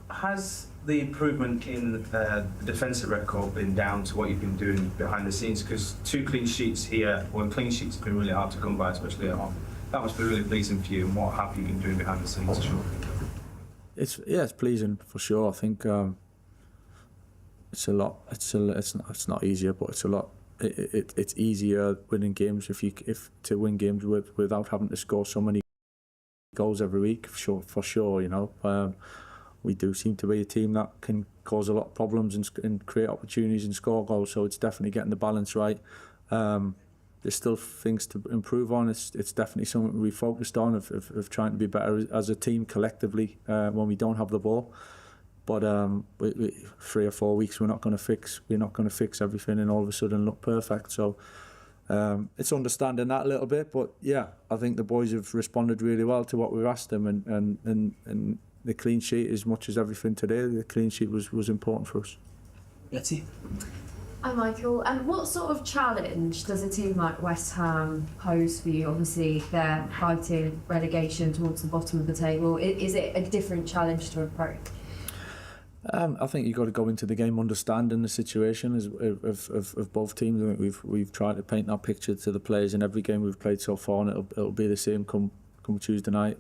Has the improvement in the defensive record been down to what you've been doing behind the scenes? Because 2 clean sheets here, well, clean sheets have been really hard to come by, especially at home. That must be really pleasing for you. And what have you been doing behind the scenes? Sure. It's pleasing for sure. I think it's a lot. It's not easier, but it's a lot. It's easier winning games if to win games without having to score so many goals every week. For sure, you know. We do seem to be a team that can cause a lot of problems and create opportunities and score goals. So it's definitely getting the balance right. There's still things to improve on. It's definitely something we focused on of trying to be better as a team collectively when we don't have the ball. But 3 or 4 weeks we're not going to fix everything and all of a sudden look perfect. So it's understanding that a little bit. But yeah, I think the boys have responded really well to what we've asked them, and the clean sheet, as much as everything today, the clean sheet was important for us. Betty? Hi Michael, and what sort of challenge does a team like West Ham pose for you? Obviously they're fighting relegation towards the bottom of the table. Is it a different challenge to approach? I think you've got to go into the game understanding the situation of both teams. I think we've tried to paint that picture to the players in every game we've played so far, and it'll be the same come Tuesday night.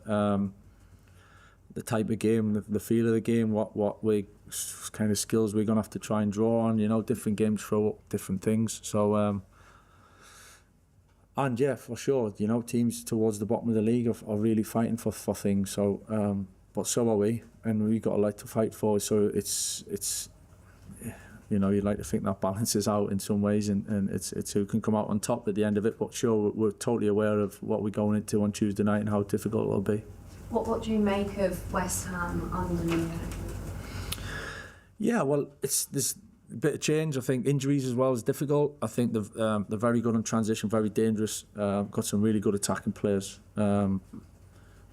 The type of game, the feel of the game, what kind of skills we're gonna have to try and draw on. You know, different games throw up different things. So, and yeah, for sure, you know, teams towards the bottom of the league are really fighting for things. So, but so are we, and we've got a lot to fight for. So it's you know, you'd like to think that balances out in some ways, and it's who can come out on top at the end of it. But sure, we're totally aware of what we're going into on Tuesday night and how difficult it'll be. What do you make of West Ham under Nuno? Yeah, well, there's a bit of change. I think injuries as well is difficult. I think they're very good on transition, very dangerous. Got some really good attacking players.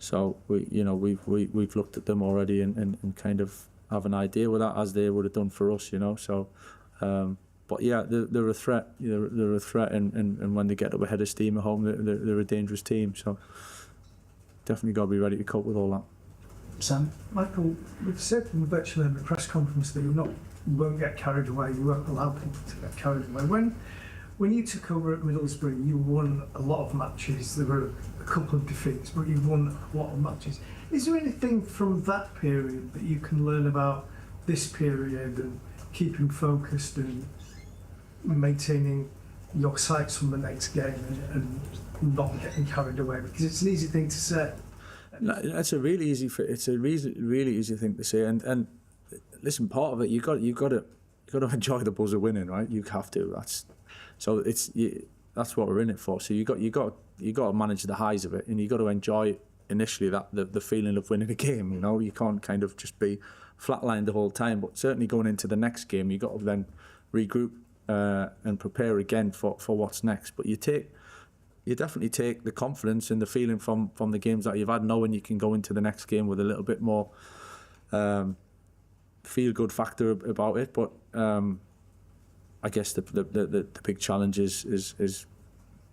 So we've looked at them already and kind of have an idea with that, as they would have done for us. You know, so. But yeah, they're a threat. They're a threat, and when they get up ahead of steam at home, they're a dangerous team. So. Definitely got to be ready to cope with all that. Sam? Michael, we've said in virtually in the press conference that you won't get carried away, you won't allow people to get carried away. When you took over at Middlesbrough, you won a lot of matches. There were a couple of defeats, but you won a lot of matches. Is there anything from that period that you can learn about this period and keeping focused and maintaining your sights on the next game and not getting carried away? Because it's an easy thing to say. No, it's a really easy thing to say. And listen, part of it you got to enjoy the buzz of winning, right? You have to. That's what we're in it for. So you got to manage the highs of it, and you got to enjoy initially the feeling of winning a game. You know, you can't kind of just be flatlined the whole time. But certainly going into the next game, you got to then regroup and prepare again for what's next. But you definitely take the confidence and the feeling from the games that you've had, knowing you can go into the next game with a little bit more feel-good factor about it. But I guess the big challenge is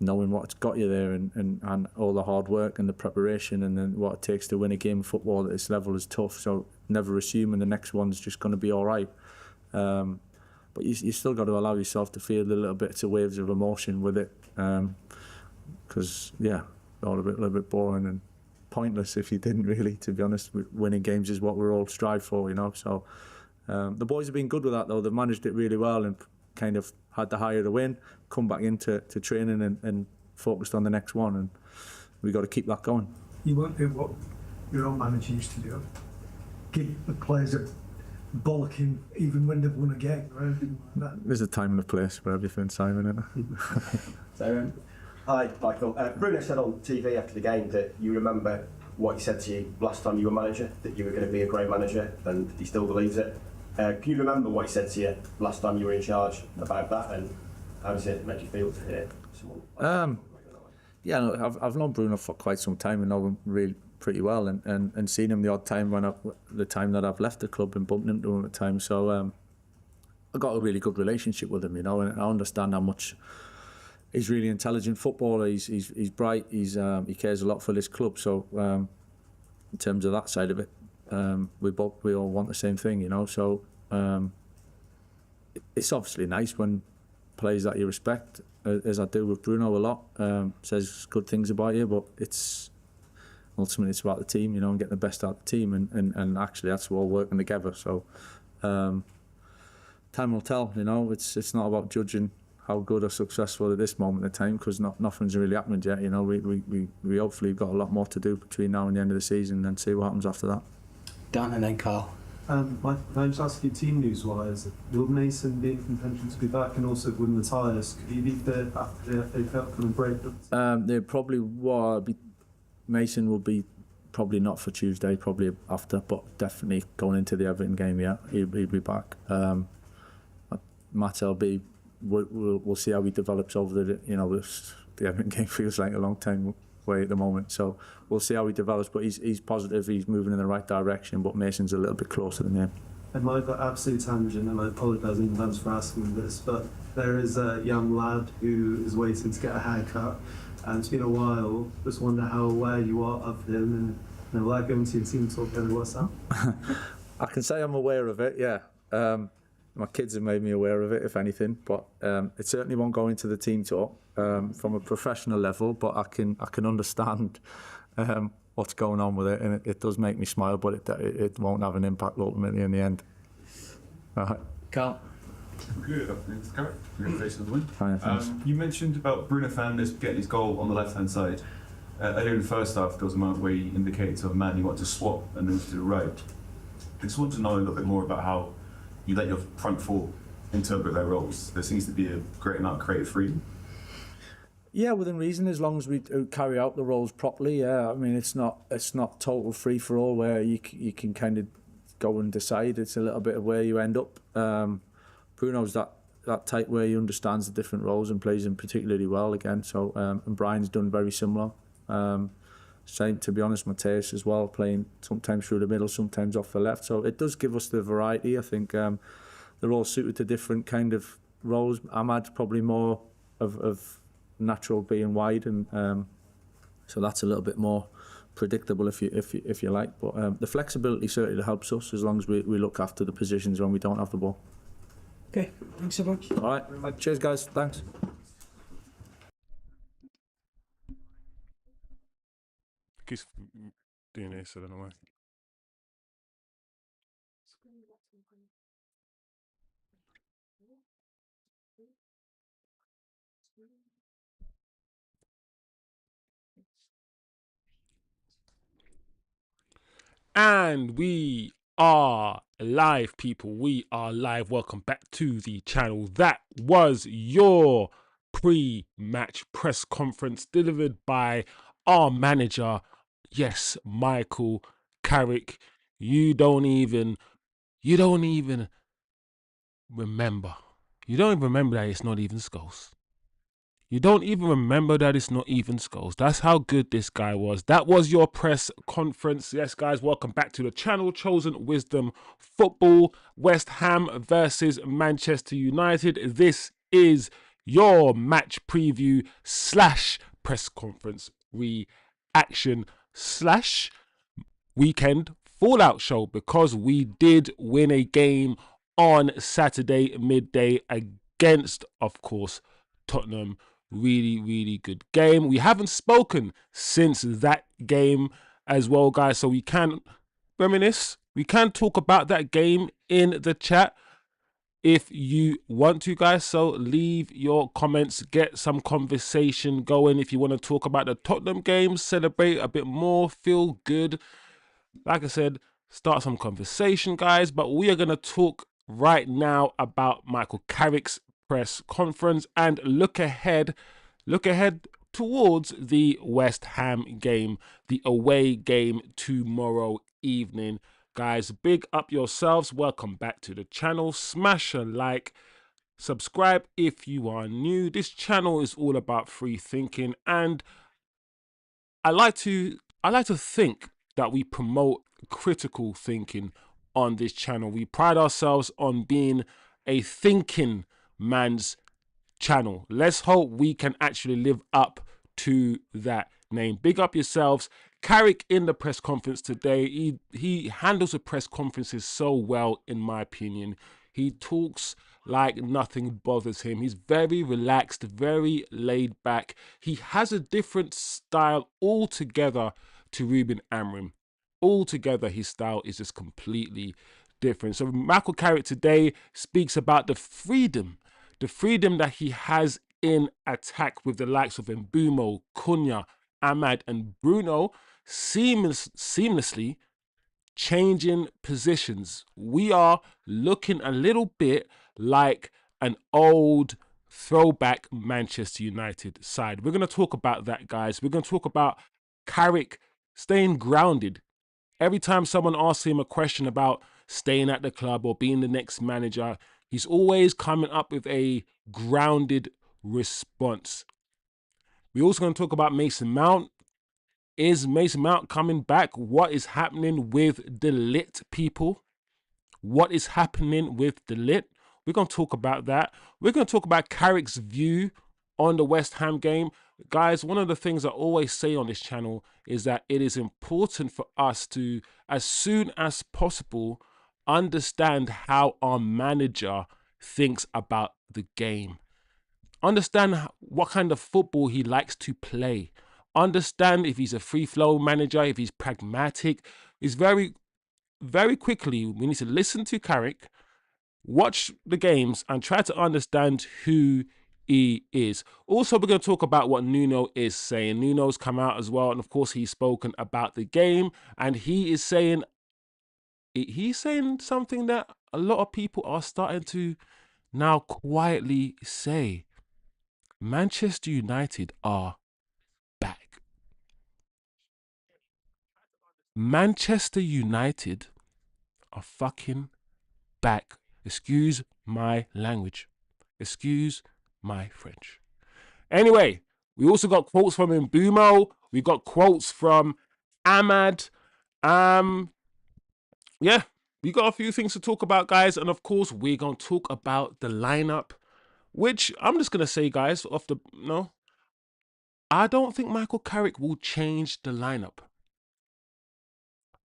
knowing what's got you there and all the hard work and the preparation, and then what it takes to win a game of football at this level is tough. So never assuming the next one's just going to be all right. But you still got to allow yourself to feel a little bit of waves of emotion with it, because all a little bit boring and pointless if you didn't really. To be honest, winning games is what we're all strive for, you know. So the boys have been good with that though. They've managed it really well and kind of had the higher to win, come back into training and focused on the next one, and we got to keep that going. You won't do what your own manager used to do, give the players a bollocking even when they've won a game or anything like that. There's a time and a place for everything, Simon, isn't there? So, hi Michael. Bruno said on TV after the game that you remember what he said to you last time you were manager, that you were going to be a great manager, and he still believes it. Can you remember what he said to you last time you were in charge about that, and how does it make you feel to hear someone? I've known Bruno for quite some time and know him really pretty well, and seen him the odd time the time that I've left the club and bumped into him at times. So I've got a really good relationship with him, you know, and I understand how much he's really intelligent footballer. He's bright. He cares a lot for this club. So in terms of that side of it, we all want the same thing, you know. So it's obviously nice when players that you respect, as I do with Bruno a lot, says good things about you, but it's ultimately it's about the team, you know, and getting the best out of the team, and actually that's all working together. So time will tell, you know. It's not about judging how good or successful at this moment in time, because nothing's really happened yet, you know. We hopefully got a lot more to do between now and the end of the season, and see what happens after that. Dan and then Carl. Can I just ask you, team news-wise, will Mason be in contention to be back, and also when the tyres, could he be there after the FA Cup and break? There probably will be. Mason will be probably not for Tuesday, probably after, but definitely going into the Everton game. Yeah, he'll be back. Matt will be. We'll see how he develops over the. You know, the Everton game feels like a long time away at the moment, so we'll see how he develops. But he's positive. He's moving in the right direction. But Mason's a little bit closer than him. And my absolute tangent, and I apologise in advance for asking this, but there is a young lad who is waiting to get a haircut, and it's been a while. Just wonder how aware you are of him, and will I go into your team talk over WhatsApp? I can say I'm aware of it. Yeah. My kids have made me aware of it, if anything, but it certainly won't go into the team talk from a professional level. But I can understand what's going on with it, and it does make me smile. But it won't have an impact ultimately in the end. Carl. Good afternoon, it's Carrick. Congratulations on the win. Hi, thanks. You mentioned about Bruno Fernandes getting his goal on the left-hand side. Earlier in the first half, there was a moment where he indicated to a man he wanted to swap and move to the right. I just want to know a little bit more about how you let your front four interpret their roles. There seems to be a great amount of creative freedom. Yeah, within reason, as long as we carry out the roles properly. Yeah, I mean, it's not total free for all where you can kind of go and decide. It's a little bit of where you end up. Bruno's that type where he understands the different roles and plays them particularly well again. So and Brian's done very similar. Same, to be honest, Mateus as well, playing sometimes through the middle, sometimes off the left. So it does give us the variety. I think they're all suited to different kind of roles. Ahmad's probably more of natural being wide, and so that's a little bit more predictable if you like. But the flexibility certainly helps us as long as we look after the positions when we don't have the ball. Okay, thanks so much. All right, cheers guys, thanks. Keeps doing this, I don't know why. And we are live, people. We are live. Welcome back to the channel. That was your pre-match press conference delivered by our manager. Yes, Michael Carrick. You don't even remember. You don't even remember that it's not even Scholes. You don't even remember that it's not even Scholes. That's how good this guy was. That was your press conference. Yes, guys, welcome back to the channel. Chosen Wisdom Football. West Ham versus Manchester United. This is your match preview / press conference reaction / weekend fallout show, because we did win a game on Saturday midday against, of course, Tottenham. Really good game. We haven't spoken since that game as well, guys, so we can reminisce. We can talk about that game in the chat if you want to, guys. So leave your comments, get some conversation going. If you want to talk about the Tottenham game, celebrate a bit more, feel good, like I said, start some conversation, guys. But we are going to talk right now about Michael Carrick's press conference and look ahead towards the West Ham game, the away game tomorrow evening. Guys, big up yourselves. Welcome back to the channel. Smash a like, subscribe if you are new. This channel is all about free thinking, and I like to think that we promote critical thinking on this channel. We pride ourselves on being a thinking man's channel. Let's hope we can actually live up to that name. Big up yourselves. Carrick in the press conference today, he handles the press conferences so well, in my opinion. He talks like nothing bothers him. He's very relaxed, very laid back. He has a different style altogether to Ruben Amorim. Altogether, his style is just completely different. So Michael Carrick today speaks about the freedom that he has in attack with the likes of Mbumo, Cunha, Ahmad, and Bruno seamlessly changing positions. We are looking a little bit like an old throwback Manchester United side. We're going to talk about that, guys. We're going to talk about Carrick staying grounded. Every time someone asks him a question about staying at the club or being the next manager, he's always coming up with a grounded response. We're also going to talk about Mason Mount. Is Mason Mount coming back? What is happening with the Ligt people? What is happening with the Ligt? We're going to talk about that. We're going to talk about Carrick's view on the West Ham game. Guys, one of the things I always say on this channel is that it is important for us to, as soon as possible, understand how our manager thinks about the game. Understand what kind of football he likes to play. Understand if he's a free flow manager, if he's pragmatic. It's very, very quickly, we need to listen to Carrick, watch the games, and try to understand who he is. Also, we're going to talk about what Nuno is saying. Nuno's come out as well, and of course, he's spoken about the game, and he's saying something that a lot of people are starting to now quietly say. Manchester United are back. Manchester United are fucking back. Excuse my language. Excuse my French. Anyway, we also got quotes from Mbumo. We got quotes from Ahmad. Yeah, we got a few things to talk about, guys. And of course, we're going to talk about the lineup, which I'm just going to say, guys, I don't think Michael Carrick will change the lineup.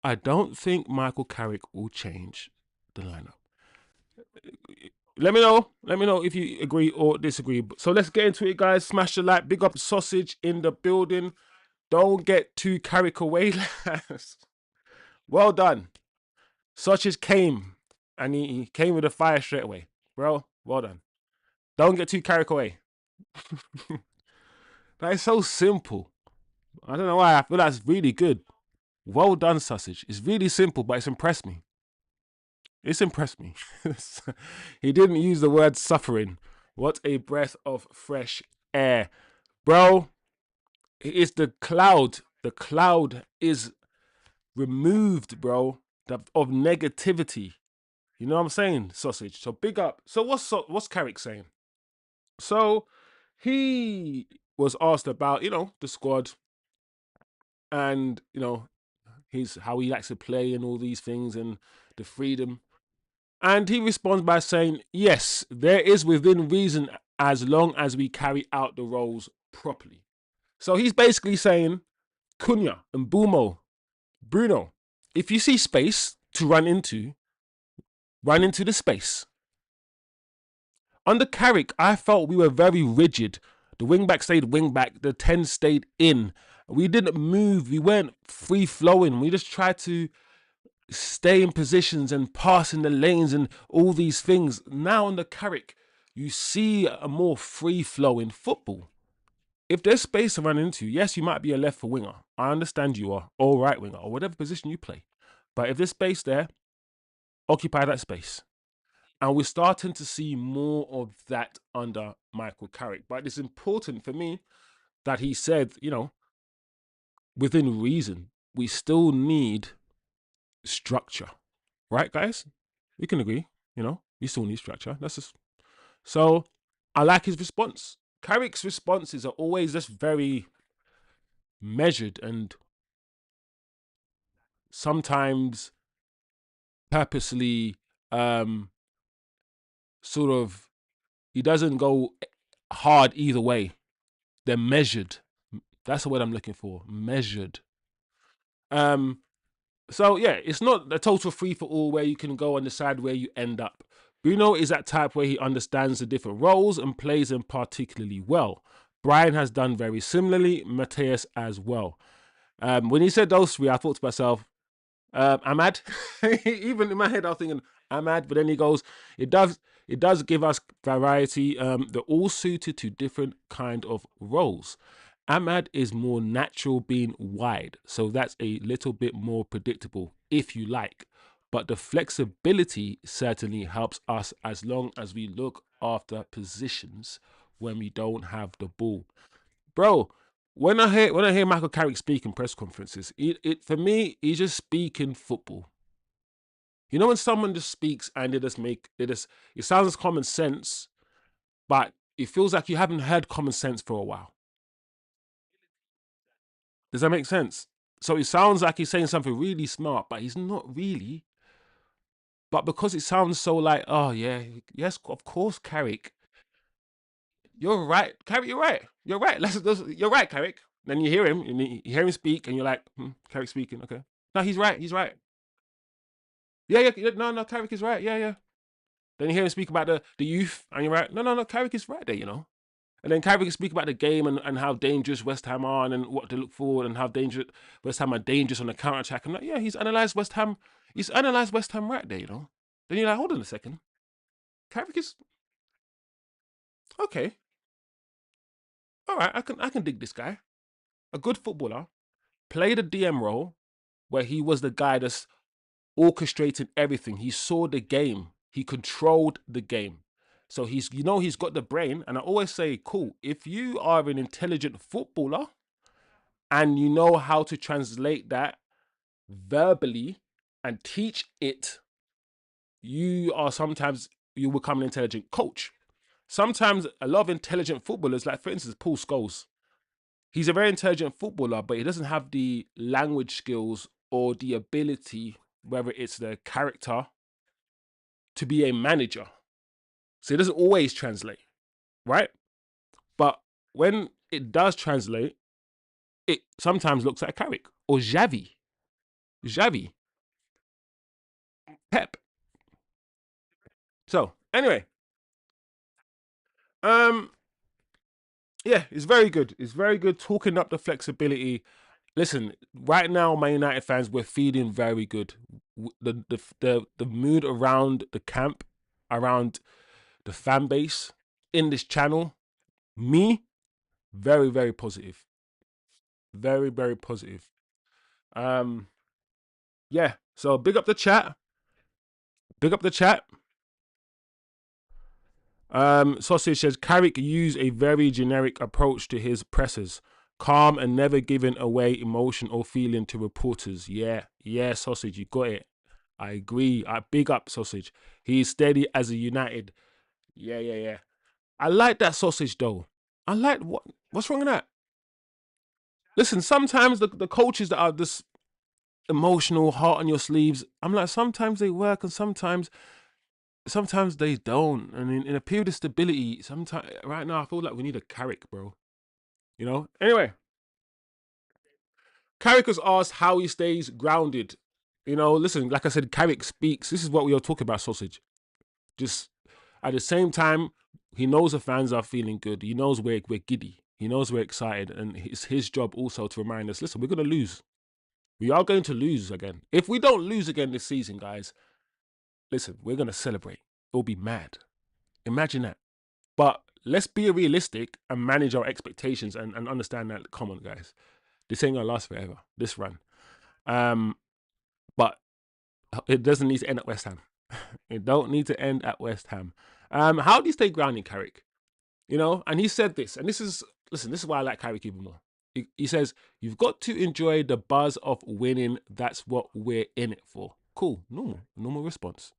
I don't think Michael Carrick will change the lineup. Let me know if you agree or disagree. So let's get into it, guys. Smash the like. Big up Sausage in the building. Don't get too carried away, lads. Well done. Sausage came, and he came with a fire straight away. Bro, well done. Don't get too carried away. That is so simple. I don't know why. I feel that's really good. Well done, Sausage. It's really simple, but it's impressed me. It's impressed me. He didn't use the word suffering. What a breath of fresh air. Bro, it's the cloud. The cloud is removed, bro, of negativity. You know what I'm saying, Sausage? So big up. So what's Carrick saying? So he was asked about, the squad and, how he likes to play and all these things and the freedom. And he responds by saying, yes, there is within reason as long as we carry out the roles properly. So he's basically saying, Cunha and Mbumo, Bruno, if you see space to run into the space. Under Carrick, I felt we were very rigid. The wing-back stayed wing-back, the 10 stayed in. We didn't move, we weren't free-flowing. We just tried to stay in positions and pass in the lanes and all these things. Now under Carrick, you see a more free-flowing football. If there's space to run into, yes, you might be a left winger. I understand you are, or right winger, or whatever position you play. But if there's space there, occupy that space. And we're starting to see more of that under Michael Carrick. But it's important for me that he said, within reason, we still need structure. Right, guys? We can agree, we still need structure. That's just... So I like his response. Carrick's responses are always just very measured and sometimes purposely sort of, he doesn't go hard either way. They're measured. That's the word I'm looking for. Measured. So yeah, it's not a total free for all where you can go and decide where you end up. Bruno is that type where he understands the different roles and plays them particularly well. Brian has done very similarly, Mateus as well. When he said those three, I thought to myself, Ahmad. Even in my head, I was thinking Ahmad, but then he goes, it does give us variety. They're all suited to different kind of roles. Ahmad is more natural being wide, so that's a little bit more predictable, if you like. But the flexibility certainly helps us as long as we look after positions when we don't have the ball. Bro, when I hear Michael Carrick speak in press conferences, it for me, he's just speaking football. You know when someone just speaks and it sounds common sense, but it feels like you haven't heard common sense for a while. Does that make sense? So it sounds like he's saying something really smart, but he's not really. But because it sounds so like, oh yeah, yes, of course, Carrick. You're right, Carrick. You're right. You're right. You're right, Carrick. Then you hear him, and you hear him speak, and you're like, Carrick speaking. Okay, no, he's right. He's right. Yeah. No, Carrick is right. Yeah. Then you hear him speak about the youth, and you're right. No, Carrick is right there. And then Carrick can speak about the game and how dangerous West Ham are and what to look for and how dangerous West Ham are dangerous on the counter attack. I'm like, yeah, he's analysed West Ham. He's analysed West Ham right there. Then you're like, hold on a second. Carrick is okay. All right, I can dig this guy. A good footballer, played a DM role where he was the guy that's orchestrating everything. He saw the game. He controlled the game. So he's got the brain. And I always say, cool, if you are an intelligent footballer and you know how to translate that verbally and teach it, you become an intelligent coach. Sometimes a lot of intelligent footballers, like for instance, Paul Scholes, he's a very intelligent footballer, but he doesn't have the language skills or the ability, whether it's the character, to be a manager. So it doesn't always translate, right? But when it does translate, it sometimes looks like Carrick or Xavi, Pep. So anyway, yeah, it's very good. It's very good talking up the flexibility. Listen, right now, Man United fans, we're feeling very good. The mood around the camp, around the fan base in this channel, me, very, very positive. Very, very positive. Yeah. So big up the chat. Big up the chat. Sausage says Carrick used a very generic approach to his pressers, calm and never giving away emotion or feeling to reporters. Yeah, Sausage, you got it. I agree. I big up Sausage. He's steady as a United. Yeah. I like that Sausage though. I like what's wrong with that? Listen, sometimes the coaches that are just emotional, heart on your sleeves, I'm like, sometimes they work and sometimes they don't. And in a period of stability, sometimes right now I feel like we need a Carrick, bro. Anyway, Carrick was asked how he stays grounded. Listen, like I said, Carrick speaks. This is what we are talking about, Sausage. Just at the same time, he knows the fans are feeling good. He knows we're giddy. He knows we're excited. And it's his job also to remind us, listen, we're going to lose. We are going to lose again. If we don't lose again this season, guys, listen, we're going to celebrate. It'll be mad. Imagine that. But let's be realistic and manage our expectations and understand that, come on, guys, this ain't going to last forever, this run. But it doesn't need to end at West Ham. It don't need to end at West Ham. How do you stay grounded, Carrick? And he said this, and this is why I like Carrick even more. He says, you've got to enjoy the buzz of winning. That's what we're in it for. Cool. Normal response.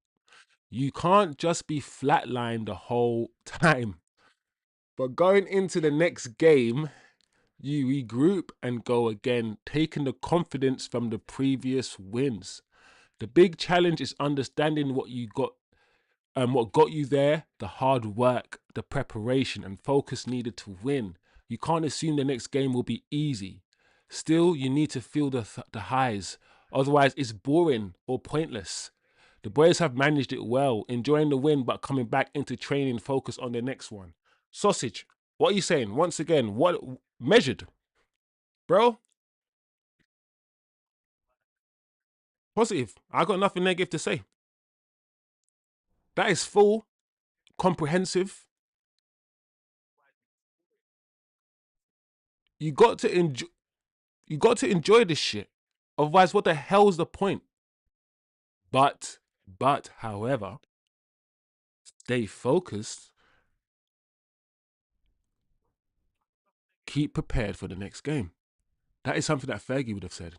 You can't just be flatlined the whole time. But going into the next game, you regroup and go again, taking the confidence from the previous wins. The big challenge is understanding what you got and what got you there, the hard work, the preparation and focus needed to win. You can't assume the next game will be easy. Still, you need to feel the highs. Otherwise, it's boring or pointless. The boys have managed it well, enjoying the win, but coming back into training, focus on the next one. Sausage, what are you saying? Once again, what measured, bro? Positive. I got nothing negative to say. That is full, comprehensive. You got to enjoy. You got to enjoy this shit. Otherwise, what the hell's the point? But, however, stay focused. Keep prepared for the next game. That is something that Fergie would have said.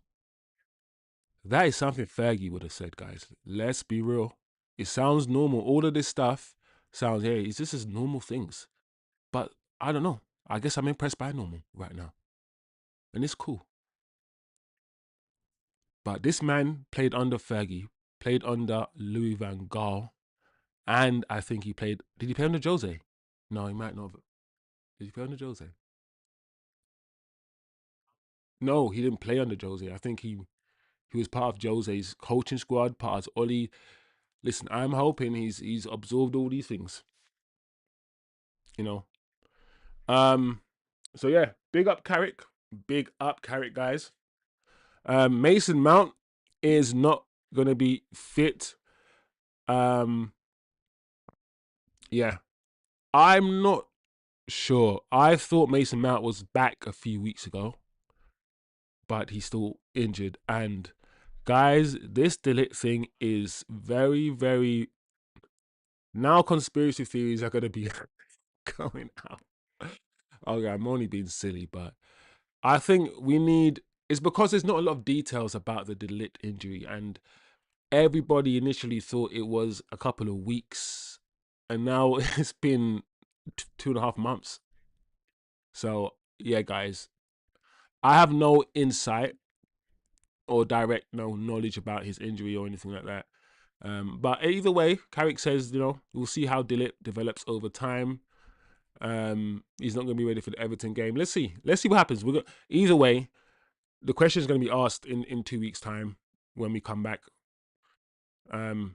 That is something Fergie would have said, guys. Let's be real. It sounds normal. All of this stuff sounds, hey, this is normal things. But I don't know. I guess I'm impressed by normal right now. And it's cool. But this man played under Fergie, played under Louis van Gaal, and I think he played. Did he play under Jose? No, he might not have. Did he play under Jose? No, he didn't play under Jose. I think he was part of Jose's coaching squad, part of Oli. Listen, I'm hoping he's absorbed all these things. You know. So yeah, big up Carrick. Big up Carrick, guys. Mason Mount is not gonna be fit. Yeah. I'm not sure. I thought Mason Mount was back a few weeks ago, but he's still injured. And guys, this Ligt thing is very, very. Now conspiracy theories are gonna be going out. Okay, I'm only being silly, but I think we need. It's because there's not a lot of details about the Ligt injury, and everybody initially thought it was a couple of weeks, and now it's been 2.5 months. So yeah, guys, I have no insight or direct knowledge about his injury or anything like that. But either way, Carrick says, we'll see how Ligt develops over time. He's not going to be ready for the Everton game. Let's see what happens. Either way, the question is going to be asked in 2 weeks' time when we come back. And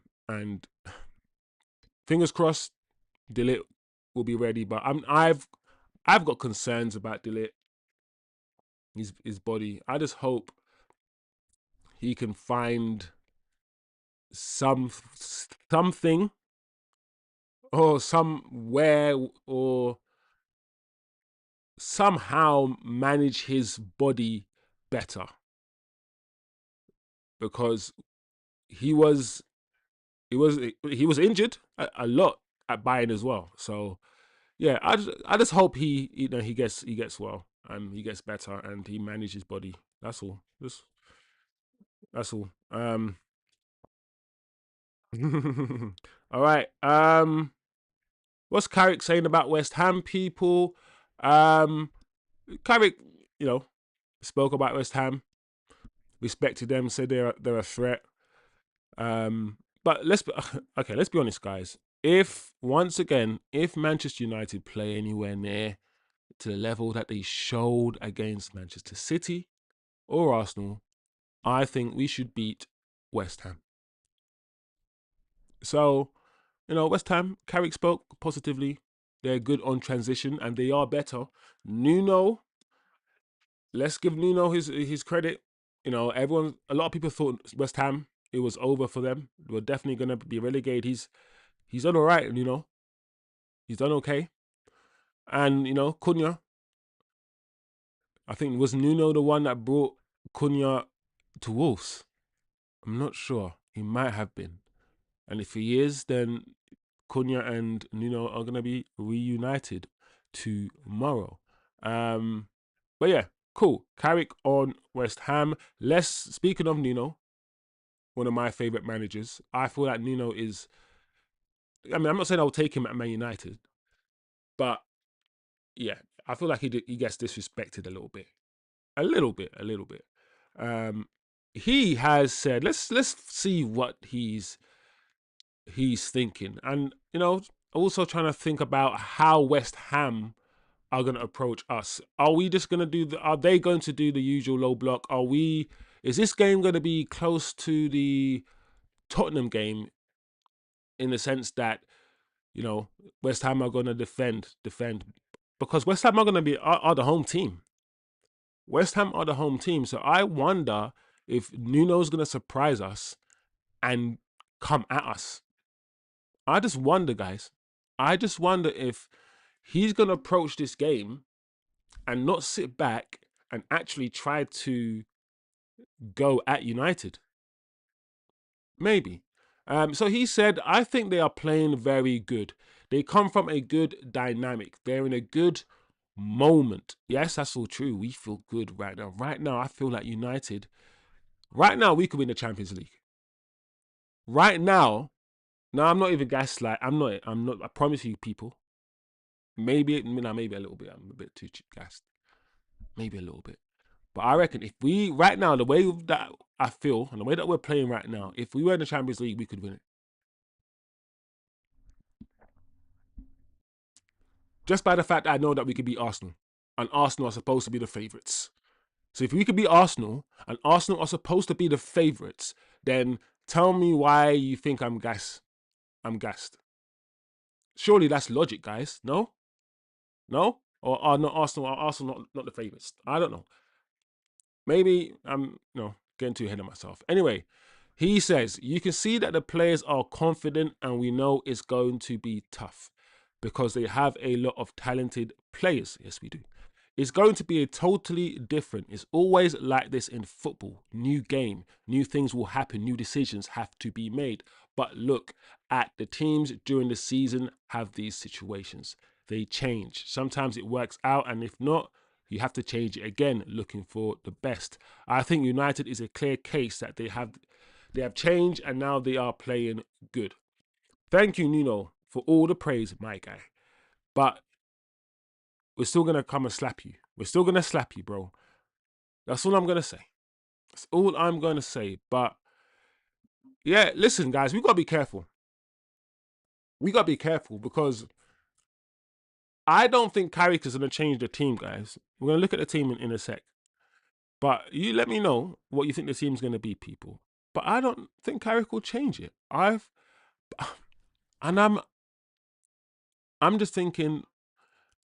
fingers crossed, Ligt will be ready. But I've got concerns about Ligt, his body. I just hope he can find something or somewhere or somehow manage his body better, because he was injured a lot at Bayern as well. So yeah, I just hope he gets well and he gets better and he manages his body. That's all. That's all. All right. What's Carrick saying about West Ham people? Carrick, spoke about West Ham, respected them, said they're a threat. But let's be honest, guys. If Manchester United play anywhere near to the level that they showed against Manchester City or Arsenal, I think we should beat West Ham. So, West Ham, Carrick spoke positively. They're good on transition and they are better. Nuno, let's give Nuno his credit. A lot of people thought West Ham, it was over for them. They were definitely going to be relegated. He's done all right, He's done okay. And, Cunha, I think, was Nuno the one that brought Cunha to Wolves? I'm not sure. He might have been. And if he is, then Cunha and Nuno are going to be reunited tomorrow. But yeah, cool. Carrick on West Ham. Speaking of Nuno, one of my favourite managers, I feel like Nuno is... I'm not saying I'll take him at Man United, but yeah, I feel like he gets disrespected a little bit. A little bit. He has said, let's see what he's thinking. And, also trying to think about how West Ham are going to approach us? Are we just going to do are they going to do the usual low block? Is this game going to be close to the Tottenham game in the sense that, West Ham are going to defend, because West Ham are going to be are the home team. West Ham are the home team. So I wonder if Nuno's going to surprise us and come at us. I just wonder, guys. I just wonder if he's going to approach this game and not sit back and actually try to go at United. Maybe. So he said, I think they are playing very good. They come from a good dynamic. They're in a good moment. Yes, that's all true. We feel good right now. Right now, I feel like United, right now, we could win the Champions League. Right now, I'm not even gaslight. I'm not, I promise you people. Maybe a little bit. I'm a bit too gassed. Maybe a little bit. But I reckon if we, right now, the way that I feel and the way that we're playing right now, if we were in the Champions League, we could win it. Just by the fact that I know that we could beat Arsenal. And Arsenal are supposed to be the favourites. So if we could beat Arsenal, and Arsenal are supposed to be the favourites, then tell me why you think I'm gassed. Surely that's logic, guys. No? Or are not Arsenal not the favourites? I don't know. Maybe I'm getting too ahead of myself. Anyway, he says, you can see that the players are confident and we know it's going to be tough because they have a lot of talented players. Yes, we do. It's going to be a totally different. It's always like this in football. New game, new things will happen, new decisions have to be made. But look at the teams during the season have these situations. They change. Sometimes it works out, and if not, you have to change it again, looking for the best. I think United is a clear case that they have changed and now they are playing good. Thank you, Nuno, for all the praise, my guy. But we're still going to come and slap you. We're still going to slap you, bro. That's all I'm going to say. That's all I'm going to say. But yeah, listen, guys, we got to be careful. We got to be careful because I don't think Carrick is going to change the team, guys. We're going to look at the team in a sec. But you let me know what you think the team's going to be, people. But I don't think Carrick will change it. I'm just thinking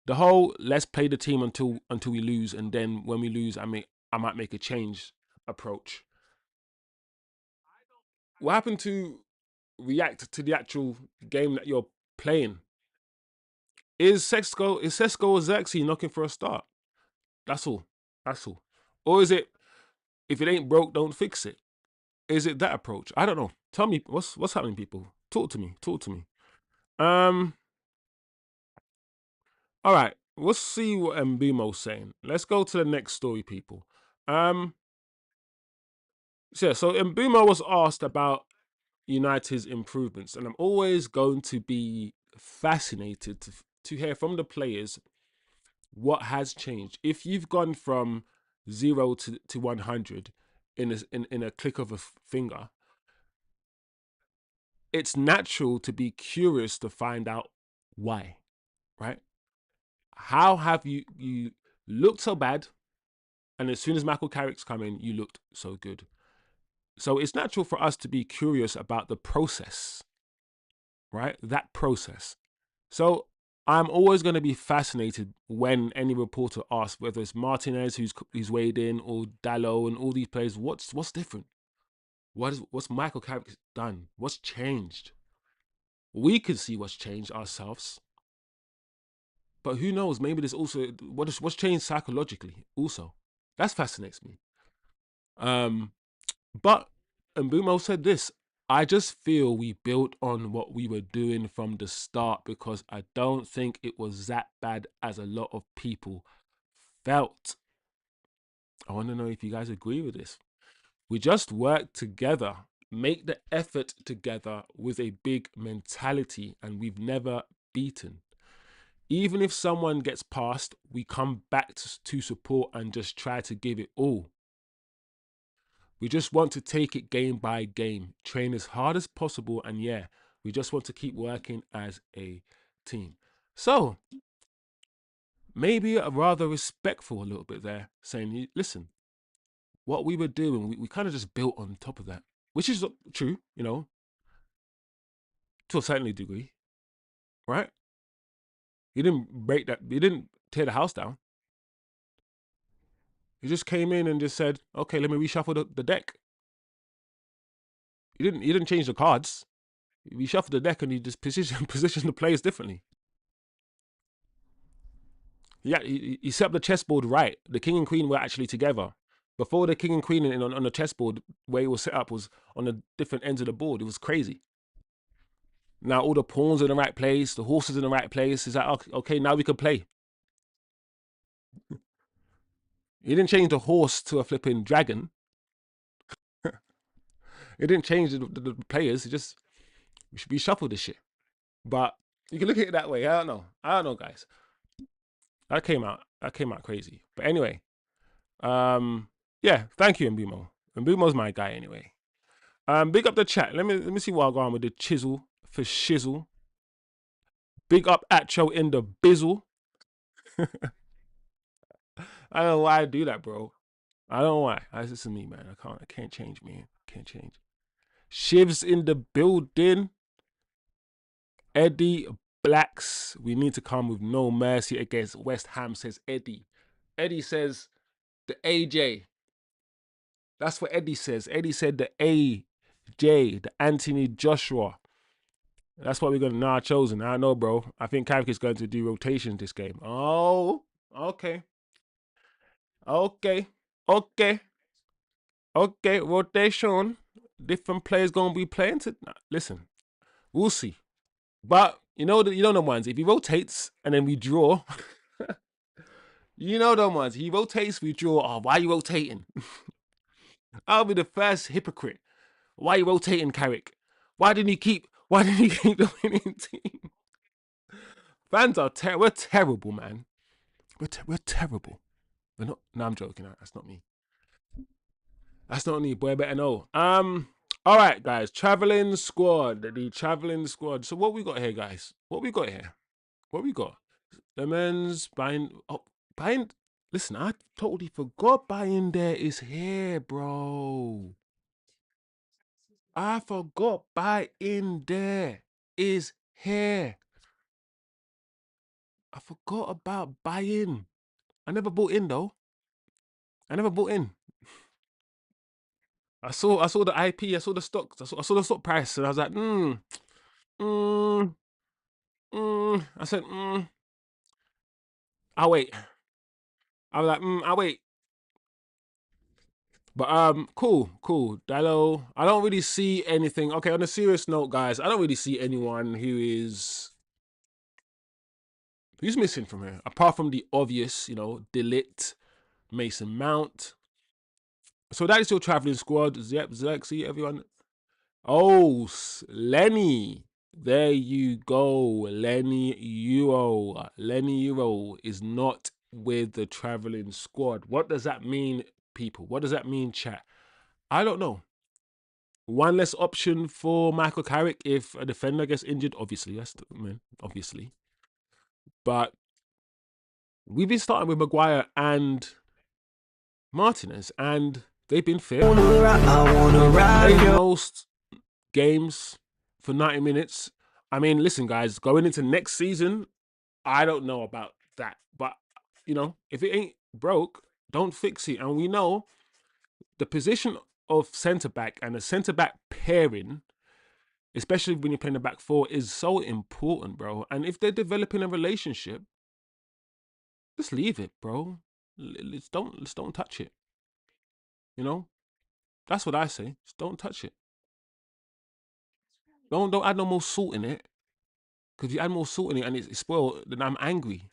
the whole let's play the team until we lose, and then when we lose, I might make a change approach. What happened to react to the actual game that you're playing? Is Sesko or Xerxes knocking for a start? That's all. Or is it, if it ain't broke, don't fix it? Is it that approach? I don't know. Tell me what's happening, people. Talk to me. All right. We'll see what Mbumo's saying. Let's go to the next story, people. So Mbumo was asked about United's improvements, and I'm always going to be fascinated to hear from the players what has changed. If you've gone from 0 to 100 in a click of a finger, it's natural to be curious to find out why, right? How have you looked so bad, and as soon as Michael Carrick's come in, you looked so good? So it's natural for us to be curious about the process, right? That process. So I'm always going to be fascinated when any reporter asks whether it's Martinez who's weighed in or Dalot and all these players. What's different? What's Michael Carrick done? What's changed? We could see what's changed ourselves, but who knows? Maybe there's also what's changed psychologically. Also, that fascinates me. But Mbumo said this. I just feel we built on what we were doing from the start because I don't think it was that bad as a lot of people felt. I want to know if you guys agree with this. We just work together, make the effort together with a big mentality, and we've never beaten. Even if someone gets past, we come back to support and just try to give it all. We just want to take it game by game, train as hard as possible, and yeah, we just want to keep working as a team. So, maybe rather respectful a little bit there, saying, listen, what we were doing, we kind of just built on top of that, which is true, you know, to a certain degree, right? You didn't break that, you didn't tear the house down. You just came in and just said, okay, let me reshuffle the deck. You didn't change the cards. You reshuffled the deck and you just position the players differently. Yeah, he set up the chessboard right. The king and queen were actually together. Before the king and queen on the chessboard, where it was set up was on the different ends of the board. It was crazy. Now all the pawns are in the right place, the horses in the right place. Is like, okay, now we can play. He didn't change the horse to a flipping dragon. It didn't change the players. It just reshuffled this shit. But you can look at it that way. I don't know, guys. That came out crazy. But anyway, yeah, thank you, Mbumo. Mbumo's my guy anyway. Big up the chat. Let me see what I go on with the chisel for shizzle. Big up Atcho in the bizzle. I don't know why I do that, bro. I don't know why. That's just me, man. I can't change, man. Can't change. Shivs in the building. Eddie Blacks. We need to come with no mercy against West Ham, says Eddie. Eddie says the AJ. That's what Eddie says. Eddie said the AJ, the Anthony Joshua. That's what we're going to now chosen. I know, bro. I think Carrick is going to do rotations this game. Oh, okay. Okay. Rotation. Different players going to be playing. Listen, we'll see. But you know the ones. If he rotates and then we draw, you know the ones. He rotates, we draw. Oh, why are you rotating? I'll be the first hypocrite. Why are you rotating, Carrick? Why didn't he keep the winning team? Fans are we're terrible, man. We're terrible. We're not. No, I'm joking. That's not me. That's not me. Boy, better know. All right, guys. Traveling squad. The traveling squad. So what we got here, guys? What we got? The men's buying. Oh, buying. Listen, I totally forgot buying there is here, bro. I forgot buying there is here. I forgot about buying. I never bought in though. I never bought in. I saw the IP, I saw the stocks, I saw the stock price, and I was like, I said, I'll wait. I was like, I'll wait. But cool. Dallo, I don't really see anything. Okay, on a serious note, guys, I don't really see anyone who's missing from here, apart from the obvious, Ligt, Mason Mount. So that is your traveling squad. Yep, Xerxes, everyone. Oh, Lenny. There you go. Lenny Euro. Lenny Euro is not with the traveling squad. What does that mean, people? What does that mean, chat? I don't know. One less option for Michael Carrick if a defender gets injured. Obviously, obviously. But we've been starting with Maguire and Martinez, and they've been fit. Most games for 90 minutes. I mean, listen, guys, going into next season, I don't know about that. But, if it ain't broke, don't fix it. And we know the position of centre-back and the centre-back pairing, especially when you're playing the back four, is so important, bro. And if they're developing a relationship, just leave it, bro. Let's don't touch it. That's what I say. Just don't touch it. Don't add no more salt in it. Because if you add more salt in it and it's spoiled, then I'm angry.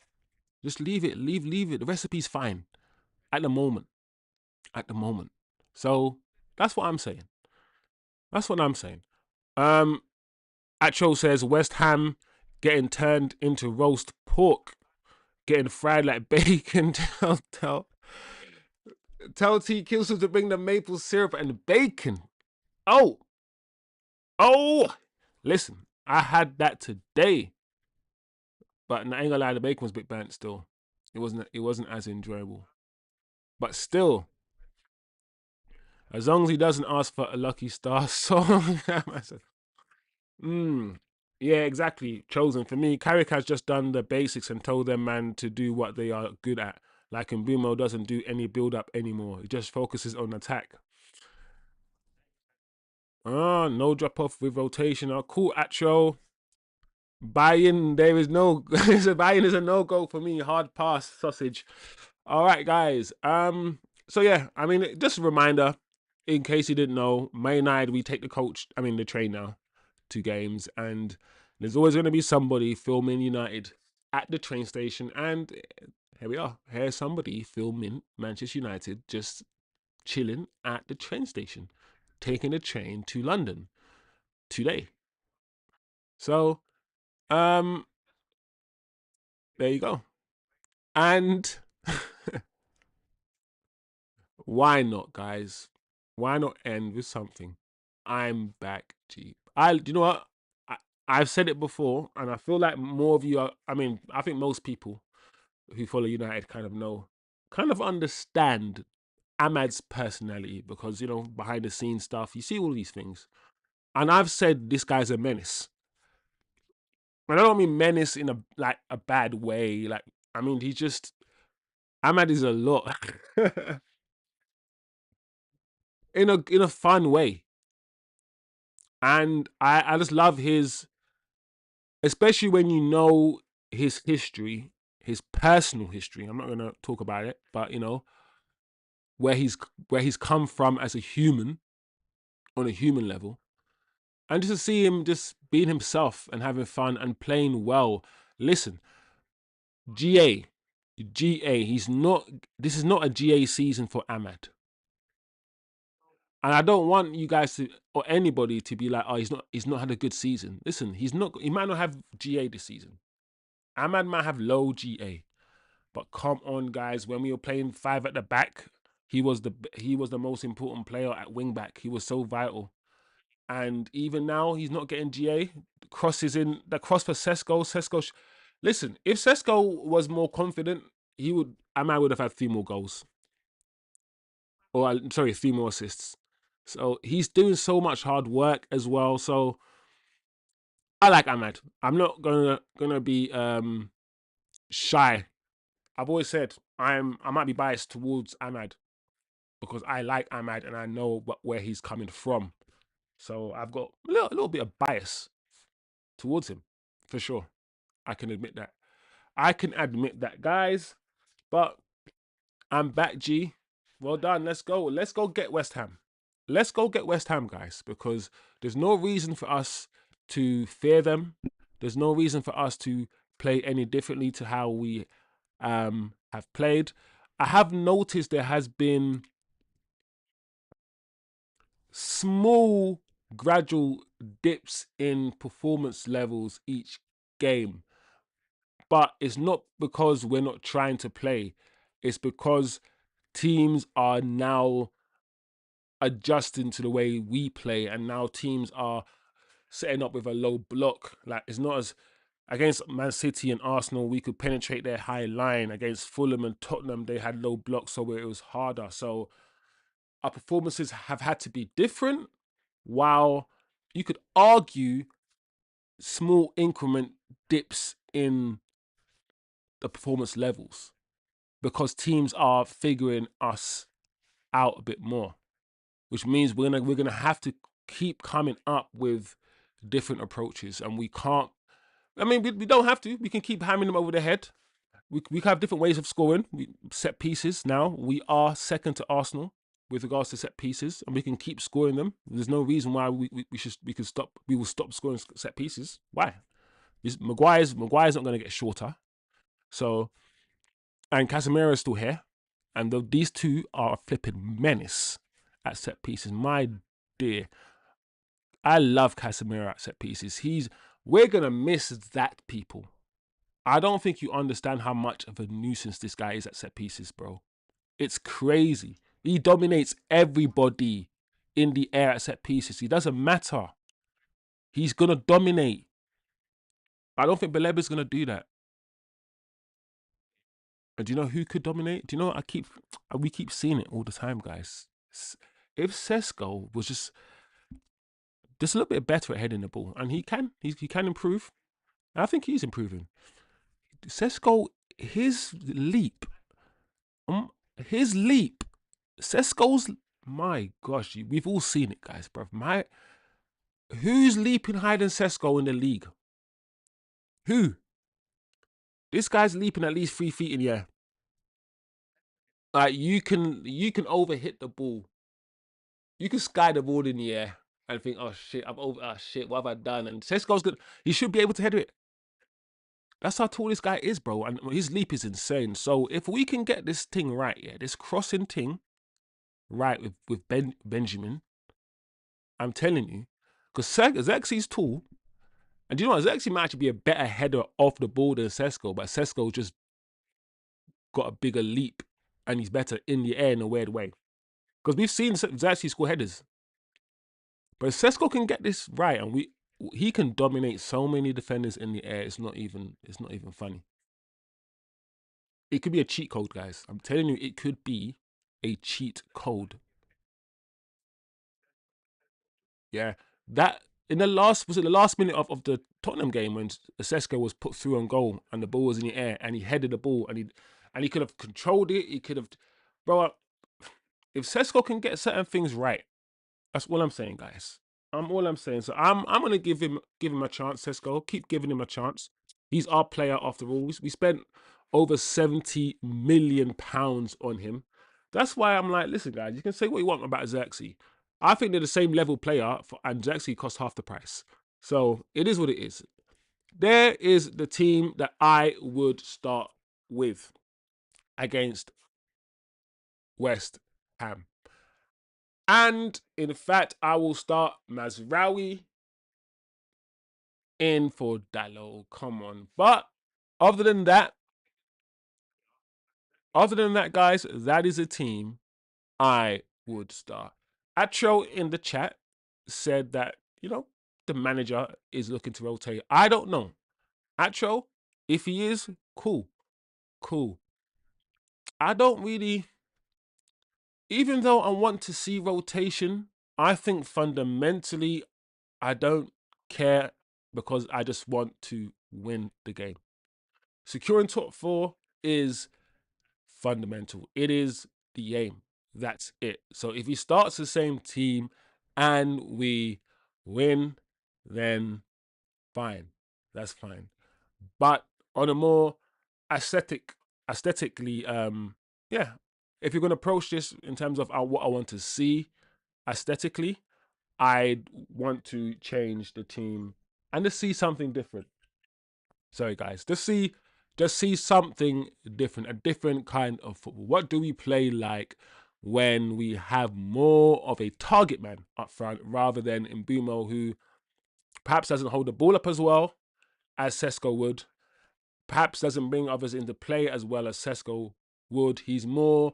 Just leave it. Leave it. The recipe's fine. At the moment. So that's what I'm saying. Atro says West Ham getting turned into roast pork, getting fried like bacon. Tell T Kills to bring the maple syrup and bacon. Oh, listen, I had that today, but I ain't gonna lie, the bacon was a bit burnt still. It wasn't as enjoyable. But still, as long as he doesn't ask for a Lucky Star song, yeah, exactly. Chosen for me. Carrick has just done the basics and told them man to do what they are good at. Like Mbumo doesn't do any build up anymore. He just focuses on attack. No drop off with rotation. Cool, Atro. Buy-in, there is no buy-in is a no-go for me. Hard pass, sausage. All right, guys. So yeah, I mean, just a reminder, in case you didn't know, May night we take the train now to games, and there's always going to be somebody filming United at the train station, and here we are. Here's somebody filming Manchester United just chilling at the train station, taking the train to London today. So, there you go. And why not, guys? Why not end with something? I'm back, G. Do you know what? I've said it before, and I feel like more of you are. I mean, I think most people who follow United kind of understand Ahmad's personality because behind the scenes stuff, you see all these things. And I've said this guy's a menace. And I don't mean menace in a bad way. Like, I mean, Ahmad is a lot. in a fun way. And I just love especially when you know his history, his personal history. I'm not gonna talk about it, but where he's come from as a human, on a human level. And just to see him just being himself and having fun and playing well. Listen, GA, this is not a GA season for Ahmad. And I don't want you guys or anybody to be like, oh, he's not had a good season. Listen, he might not have GA this season. Ahmad might have low GA. But come on, guys, when we were playing 5 at the back, he was the most important player at wing back. He was so vital. And even now, he's not getting GA. The cross for Sesko. Listen, if Sesko was more confident, Ahmad would have had 3 more goals. Or, sorry, 3 more assists. So he's doing so much hard work as well. So I like Ahmad. I'm not gonna be shy. I've always said I might be biased towards Ahmad because I like Ahmad and I know where he's coming from. So I've got a little bit of bias towards him, for sure. I can admit that, guys. But I'm back, G. Well done. Let's go. Let's go get West Ham. Let's go get West Ham, guys, because there's no reason for us to fear them. There's no reason for us to play any differently to how we have played. I have noticed there has been small, gradual dips in performance levels each game. But it's not because we're not trying to play. It's because teams are now adjusting to the way we play, and now teams are setting up with a low block. Like, it's not as against Man City and Arsenal, we could penetrate their high line. Against Fulham and Tottenham, they had low blocks, so it was harder. So our performances have had to be different, while you could argue small increment dips in the performance levels because teams are figuring us out a bit more, which means we're gonna have to keep coming up with different approaches, and we can't. I mean, we don't have to. We can keep hammering them over the head. We have different ways of scoring. Set pieces now. We are second to Arsenal with regards to set pieces, and we can keep scoring them. There's no reason why we will stop scoring set pieces. Why? Maguire's not going to get shorter. So, and Casemiro is still here, and these two are a flipping menace at set pieces. My dear, I love Casemiro at set pieces. We're gonna miss that, people. I don't think you understand how much of a nuisance this guy is at set pieces, bro. It's crazy. He dominates everybody in the air at set pieces. He doesn't matter. He's gonna dominate. I don't think Beleba's gonna do that. And do you know who could dominate? Do you know we keep seeing it all the time, guys. If Sesko was just a little bit better at heading the ball, and he can improve. I think he's improving. Sesko, his leap, his leap, Sesko's, my gosh, we've all seen it, guys, bro. Who's leaping higher than Sesko in the league? Who? This guy's leaping at least 3 feet in the air. Like you can overhit the ball. You can sky the ball in the air and think, oh shit, what have I done? And Sesko's good. He should be able to head it. That's how tall this guy is, bro. And his leap is insane. So if we can get this thing right, yeah, this crossing thing right with Benjamin, I'm telling you, because Xerxes tall, and you know what, Xerxes might actually be a better header off the ball than Sesko, but Sesko just got a bigger leap and he's better in the air in a weird way. Because we've seen Xerxes score headers. But if Sesko can get this right, and he can dominate so many defenders in the air, it's not even funny. It could be a cheat code, guys. I'm telling you, it could be a cheat code. Yeah. That in the last minute of the Tottenham game when Sesko was put through on goal and the ball was in the air and he headed the ball and he could have controlled it. He could have, bro. If Sesko can get certain things right, that's all I'm saying, guys. All I'm saying. So I'm gonna give him a chance, Sesko. Keep giving him a chance. He's our player after all. We spent over £70 million on him. That's why I'm like, listen, guys, you can say what you want about Xerxes. I think they're the same level player, and Xerxes costs half the price. So it is what it is. There is the team that I would start with against West Ham. And in fact, I will start Mazraoui in for Dalot. Come on. But other than that, guys, that is a team I would start. Atro in the chat said that, the manager is looking to rotate. I don't know. Atro, if he is, cool. I don't really, even though I want to see rotation, I think fundamentally I don't care because I just want to win the game. Securing top 4 is fundamental. It is the aim. That's it. So if he starts the same team and we win, then fine. That's fine. But on a more aesthetically, if you're going to approach this in terms of what I want to see aesthetically, I'd want to change the team and to see something different. Sorry, guys. Just see something different, a different kind of football. What do we play like when we have more of a target man up front rather than Mbeumo, who perhaps doesn't hold the ball up as well as Sesko would, perhaps doesn't bring others into play as well as Sesko would. He's more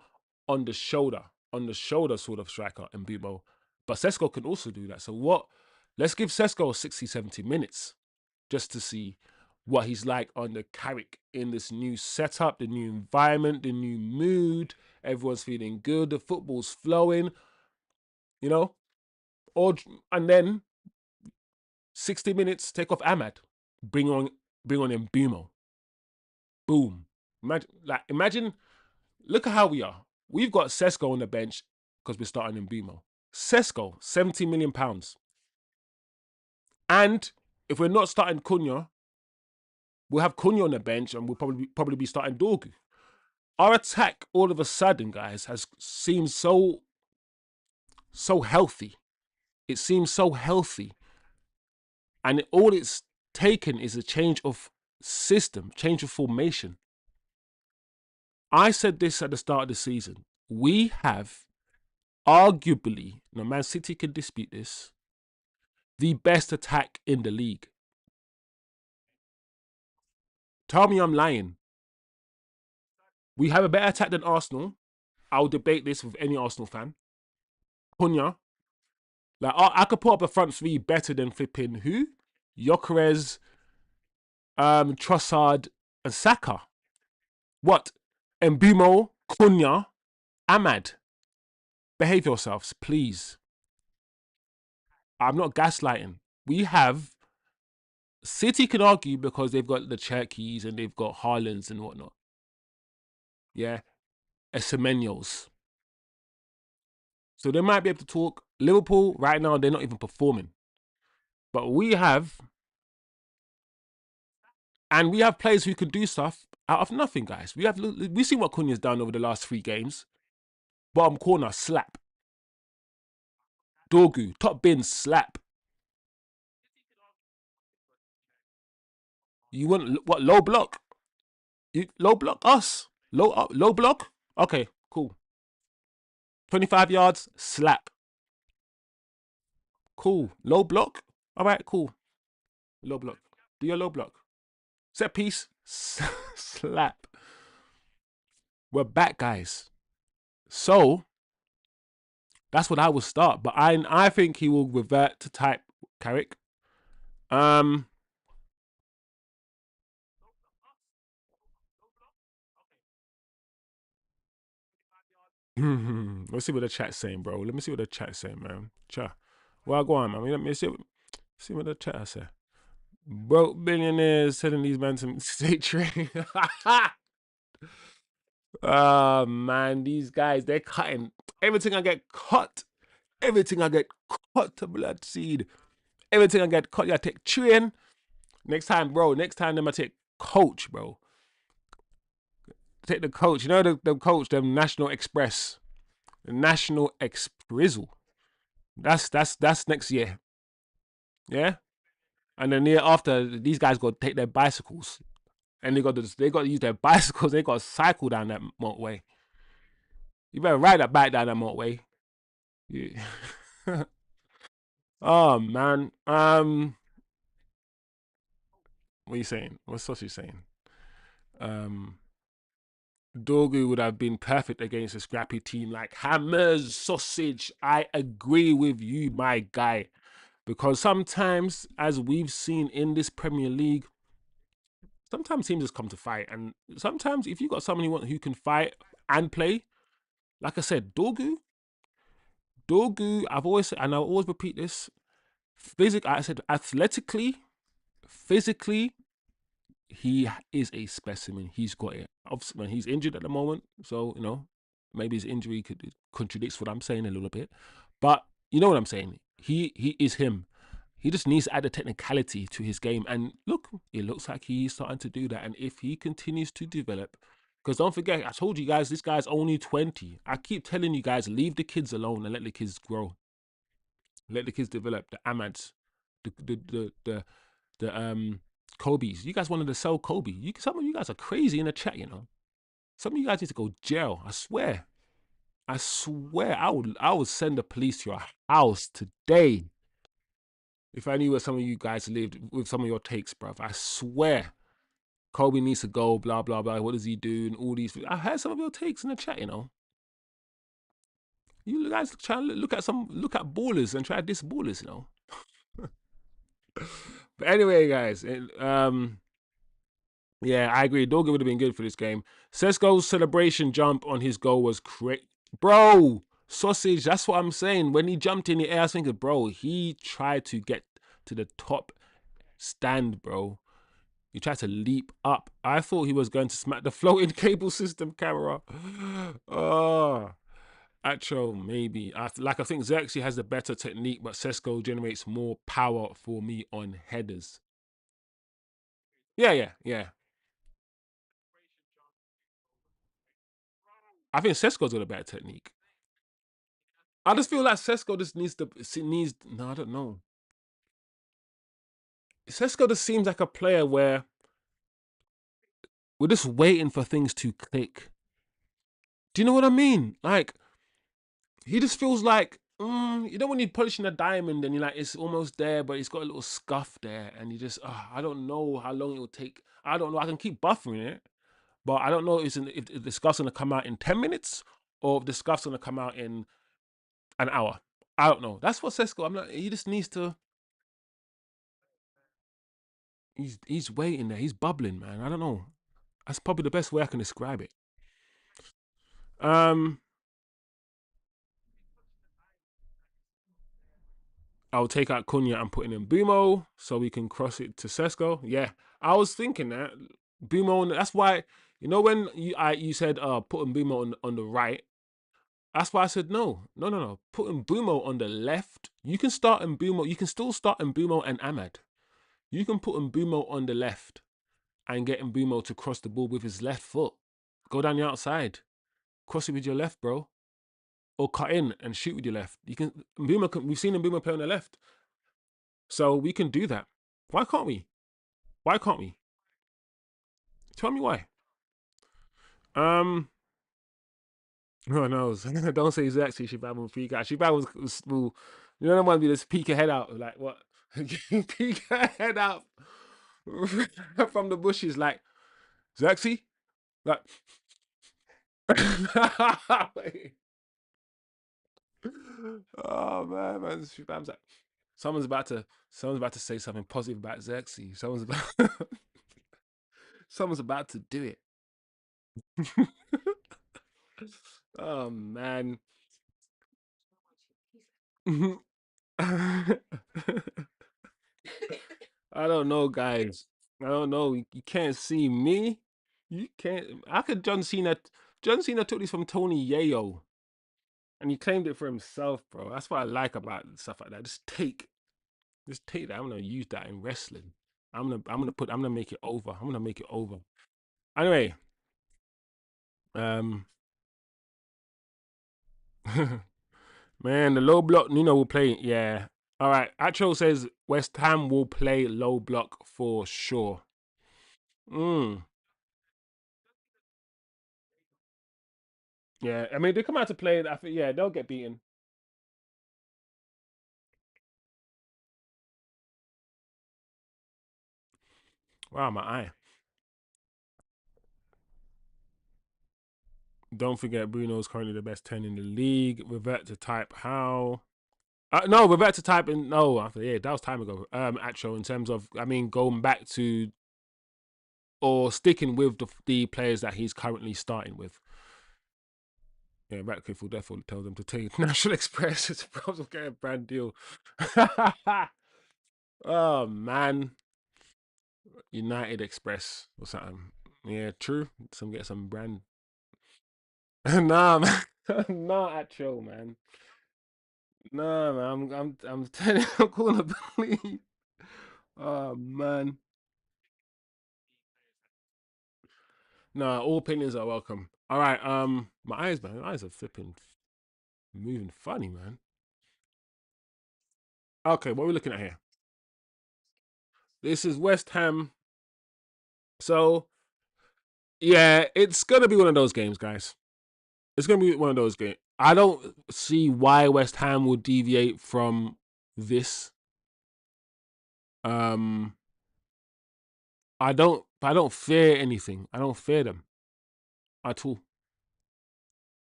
on the shoulder sort of striker, Mbeumo. But Sesko can also do that. So let's give Sesko 60, 70 minutes just to see what he's like under Carrick in this new setup, the new environment, the new mood. Everyone's feeling good. The football's flowing, and then 60 minutes, take off Ahmad, bring on Mbeumo. Boom. Imagine, look at how we are. We've got Sesko on the bench because we're starting Mbeumo. Sesko, £70 million. And if we're not starting Cunha, we'll have Cunha on the bench and we'll probably be starting Dorgu. Our attack, all of a sudden, guys, has seemed so healthy. It seems so healthy. And all it's taken is a change of system, change of formation. I said this at the start of the season. We have arguably, Man City can dispute this, the best attack in the league. Tell me I'm lying. We have a better attack than Arsenal. I'll debate this with any Arsenal fan. Cunha. I could put up a front three better than flipping who? Gyökeres, Trossard, and Saka. What? Mbumo, Cunha, Ahmad. Behave yourselves, please. I'm not gaslighting. We have City can argue because they've got the Cherkeys and they've got Haalands and whatnot. Yeah, Semenyos. So they might be able to talk. Liverpool right now they're not even performing, but we have players who can do stuff out of nothing, guys. We've seen what Cunha's done over the last 3 games. Bottom corner slap. Dorgu top bin slap. You want what? Low block? Low block us? Low block? Okay, cool. 25 yards slap. Cool. Low block? All right, cool. Low block. Do your low block. Set piece. Slap. We're back, guys. So, that's what I would start. But I think he will revert to type Carrick. Let's see what the chat's saying, bro. Let me see what the chat's saying, man. Chat. Well, go on, man. Let me see what the chat says. Broke billionaires telling these men to state train. Oh man, these guys, they're cutting. Everything I get cut. Everything I get cut to blood seed. Everything I get cut, you gotta take train. Next time, bro. Next time, them I take coach, bro. Take the coach. You know the coach, the National Express. The National Express. That's next year. Yeah? And then the year after, these guys got to take their bicycles. And they got to use their bicycles. They got to cycle down that motorway. You better ride that bike down that motorway. Yeah. Oh man. What are you saying? What's Sausage saying? Dorgu would have been perfect against a scrappy team like Hammers. Sausage. I agree with you, my guy. Because sometimes, as we've seen in this Premier League, sometimes teams just come to fight. And sometimes if you've got someone who can fight and play, like I said, Dorgu, I've always said, and I'll always repeat this, I said athletically, physically, he is a specimen. He's got it. Obviously, when he's injured at the moment, so, maybe his injury contradicts what I'm saying a little bit. But you know what I'm saying. He is him. He just needs to add a technicality to his game. And look, it looks like he's starting to do that. And if he continues to develop, because don't forget, I told you guys, this guy's only 20. I keep telling you guys, leave the kids alone and let the kids grow. Let the kids develop. The Amads, the Kobe's. You guys wanted to sell Kobe. Some of you guys are crazy in the chat, Some of you guys need to go jail. I swear. I would send the police to your house today. If I knew where some of you guys lived with some of your takes, bruv, I swear. Kobe needs to go, blah, blah, blah. What does he do? And all these. I heard some of your takes in the chat, You guys try to look at ballers and try to diss ballers, But anyway, guys, yeah, I agree. Dorgan would have been good for this game. Sesko's celebration jump on his goal was great. Bro, Sausage, that's what I'm saying. When he jumped in the air, I was thinking, bro, he tried to get to the top stand, bro. He tried to leap up. I thought he was going to smack the floating cable system camera. Oh, Acho, maybe. I think Xerxes has the better technique, but Sesko generates more power for me on headers. Yeah. I think Sesko's got a better technique. I just feel like Sesko just needs. No, I don't know. Sesko just seems like a player where we're just waiting for things to click. Do you know what I mean? Like, he just feels like, when you're polishing a diamond and you're like, it's almost there, but it's got a little scuff there, and you just, I don't know how long it will take. I don't know. I can keep buffering it, but I don't know if the scuff's gonna come out in 10 minutes or if the scuff's gonna come out in an hour. I don't know. That's what Sesko. He just needs to. He's waiting there. He's bubbling, man. I don't know. That's probably the best way I can describe it. I'll take out Cunha and put in Bumo so we can cross it to Sesko. Yeah, I was thinking that Bumo. That's why when you said putting Bumo on the right. That's why I said no. Putting Bumo on the left. You can start in Bumo. You can still start in Bumo and Ahmad. You can put Bumo on the left and get Bumo to cross the ball with his left foot. Go down the outside, cross it with your left, bro, or cut in and shoot with your left. You can Mbeumo. We've seen Mbeumo play on the left, so we can do that. Why can't we? Why can't we? Tell me why. Who knows? Don't say exactly Shabab will peek out. Shabab was you don't want to be this peek her head out like what? Peek her head out from the bushes like Zaxi? Like oh man, Shabab's like someone's about to say something positive about Xerxes. Someone's about to do it. Oh man. I don't know, guys. I don't know. You can't see me. You can't. I could John Cena. John Cena took this from Tony Yayo, and he claimed it for himself, bro. That's what I like about stuff like that. Just take that. I'm gonna use that in wrestling. I'm gonna make it over. I'm gonna make it over. Anyway, um, man, the low block Nuno will play. Yeah. All right. Acho says West Ham will play low block for sure. Yeah. I mean, they come out to play. I think yeah, they'll get beaten. Wow, my eye. Don't forget Bruno's currently the best 10 in the league. Revert to type how. No, revert to type in no. After yeah, that was time ago. Actual in terms of going back to or sticking with the players that he's currently starting with. Yeah, Ratcliffe will definitely tell them to take National Express. It's a problem getting a brand deal. Oh man, United Express or something. Yeah, true. Get some brand. Nah, man. Not actual, man. Nah, man. I'm telling you, I'm calling a believe. Oh man. Nah, all opinions are welcome. All right. My eyes, man. My eyes are flipping, moving funny, man. Okay, what are we looking at here? This is West Ham. So yeah, it's gonna be one of those games, guys. It's gonna be one of those games. I don't see why West Ham would deviate from this. Um, I don't fear anything. I don't fear them at all.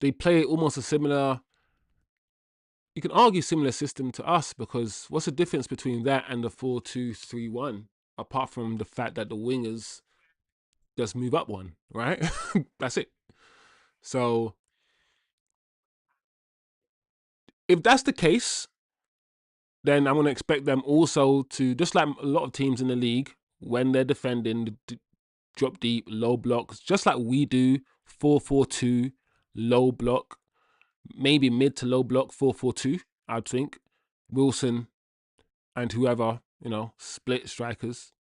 They play almost a similar. You can argue similar system to us because what's the difference between that and the 4-2-3-1? Apart from the fact that the wingers just move up one, right? That's it. So if that's the case, then I'm going to expect them also to, just like a lot of teams in the league, when they're defending, drop deep, low blocks, just like we do, 4-4-2, low block, maybe mid to low block, 4-4-2, I'd think. Wilson and whoever, split strikers,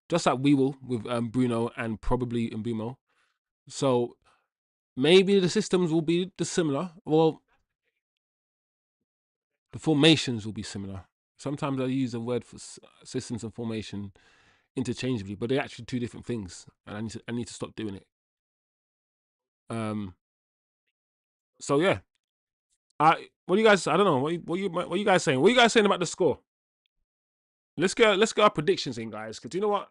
just like we will with Bruno and probably Mbeumo. So maybe the systems will be similar. Well, the formations will be similar. Sometimes I use the word for systems and formation interchangeably, but they're actually two different things, and I need to stop doing it. So yeah, what do you guys? I don't know. What you guys saying? What are you guys saying about the score? Let's get our predictions in, guys. Because you know what?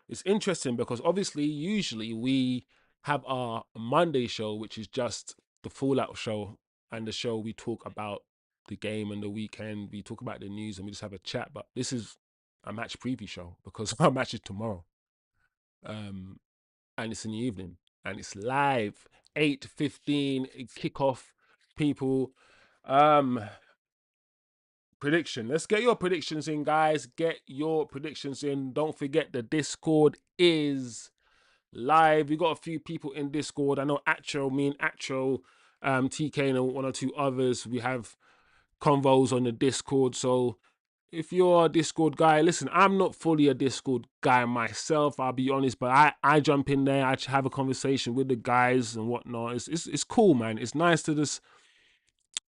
It's interesting because obviously, usually we have our Monday show, which is just the Fallout show, and the show we talk about the game and the weekend. We talk about the news and we just have a chat. But this is a match preview show because our match is tomorrow, and it's in the evening and it's live 8:15 kickoff, people. Prediction. Let's get your predictions in, guys. Get your predictions in. Don't forget the Discord is live. We got a few people in Discord. I know me and Atro, TK and one or two others. We have convos on the Discord. So if you're a Discord guy, listen, I'm not fully a Discord guy myself, I'll be honest, but I jump in there, I have a conversation with the guys and whatnot. It's cool, man. It's nice to just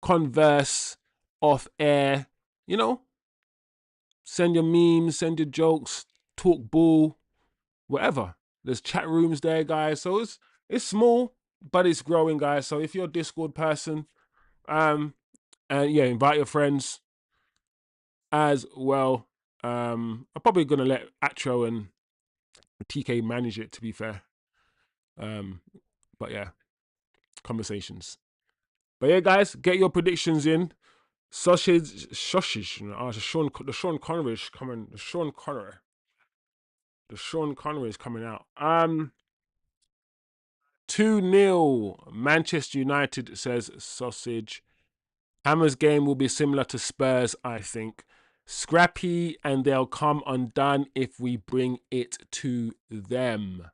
converse off air, you know? Send your memes, send your jokes, talk bull, whatever. There's chat rooms there, guys. So it's small, but it's growing, guys. So if you're a Discord person, and yeah, invite your friends as well. I'm probably gonna let Atro and TK manage it, to be fair. But yeah, conversations. But yeah, guys, get your predictions in. Sausage. The Sean Connery is coming. The Sean Connery is coming out. 2-0 Manchester United, says Sausage. Hammer's game will be similar to Spurs, I think. Scrappy, and they'll come undone if we bring it to them.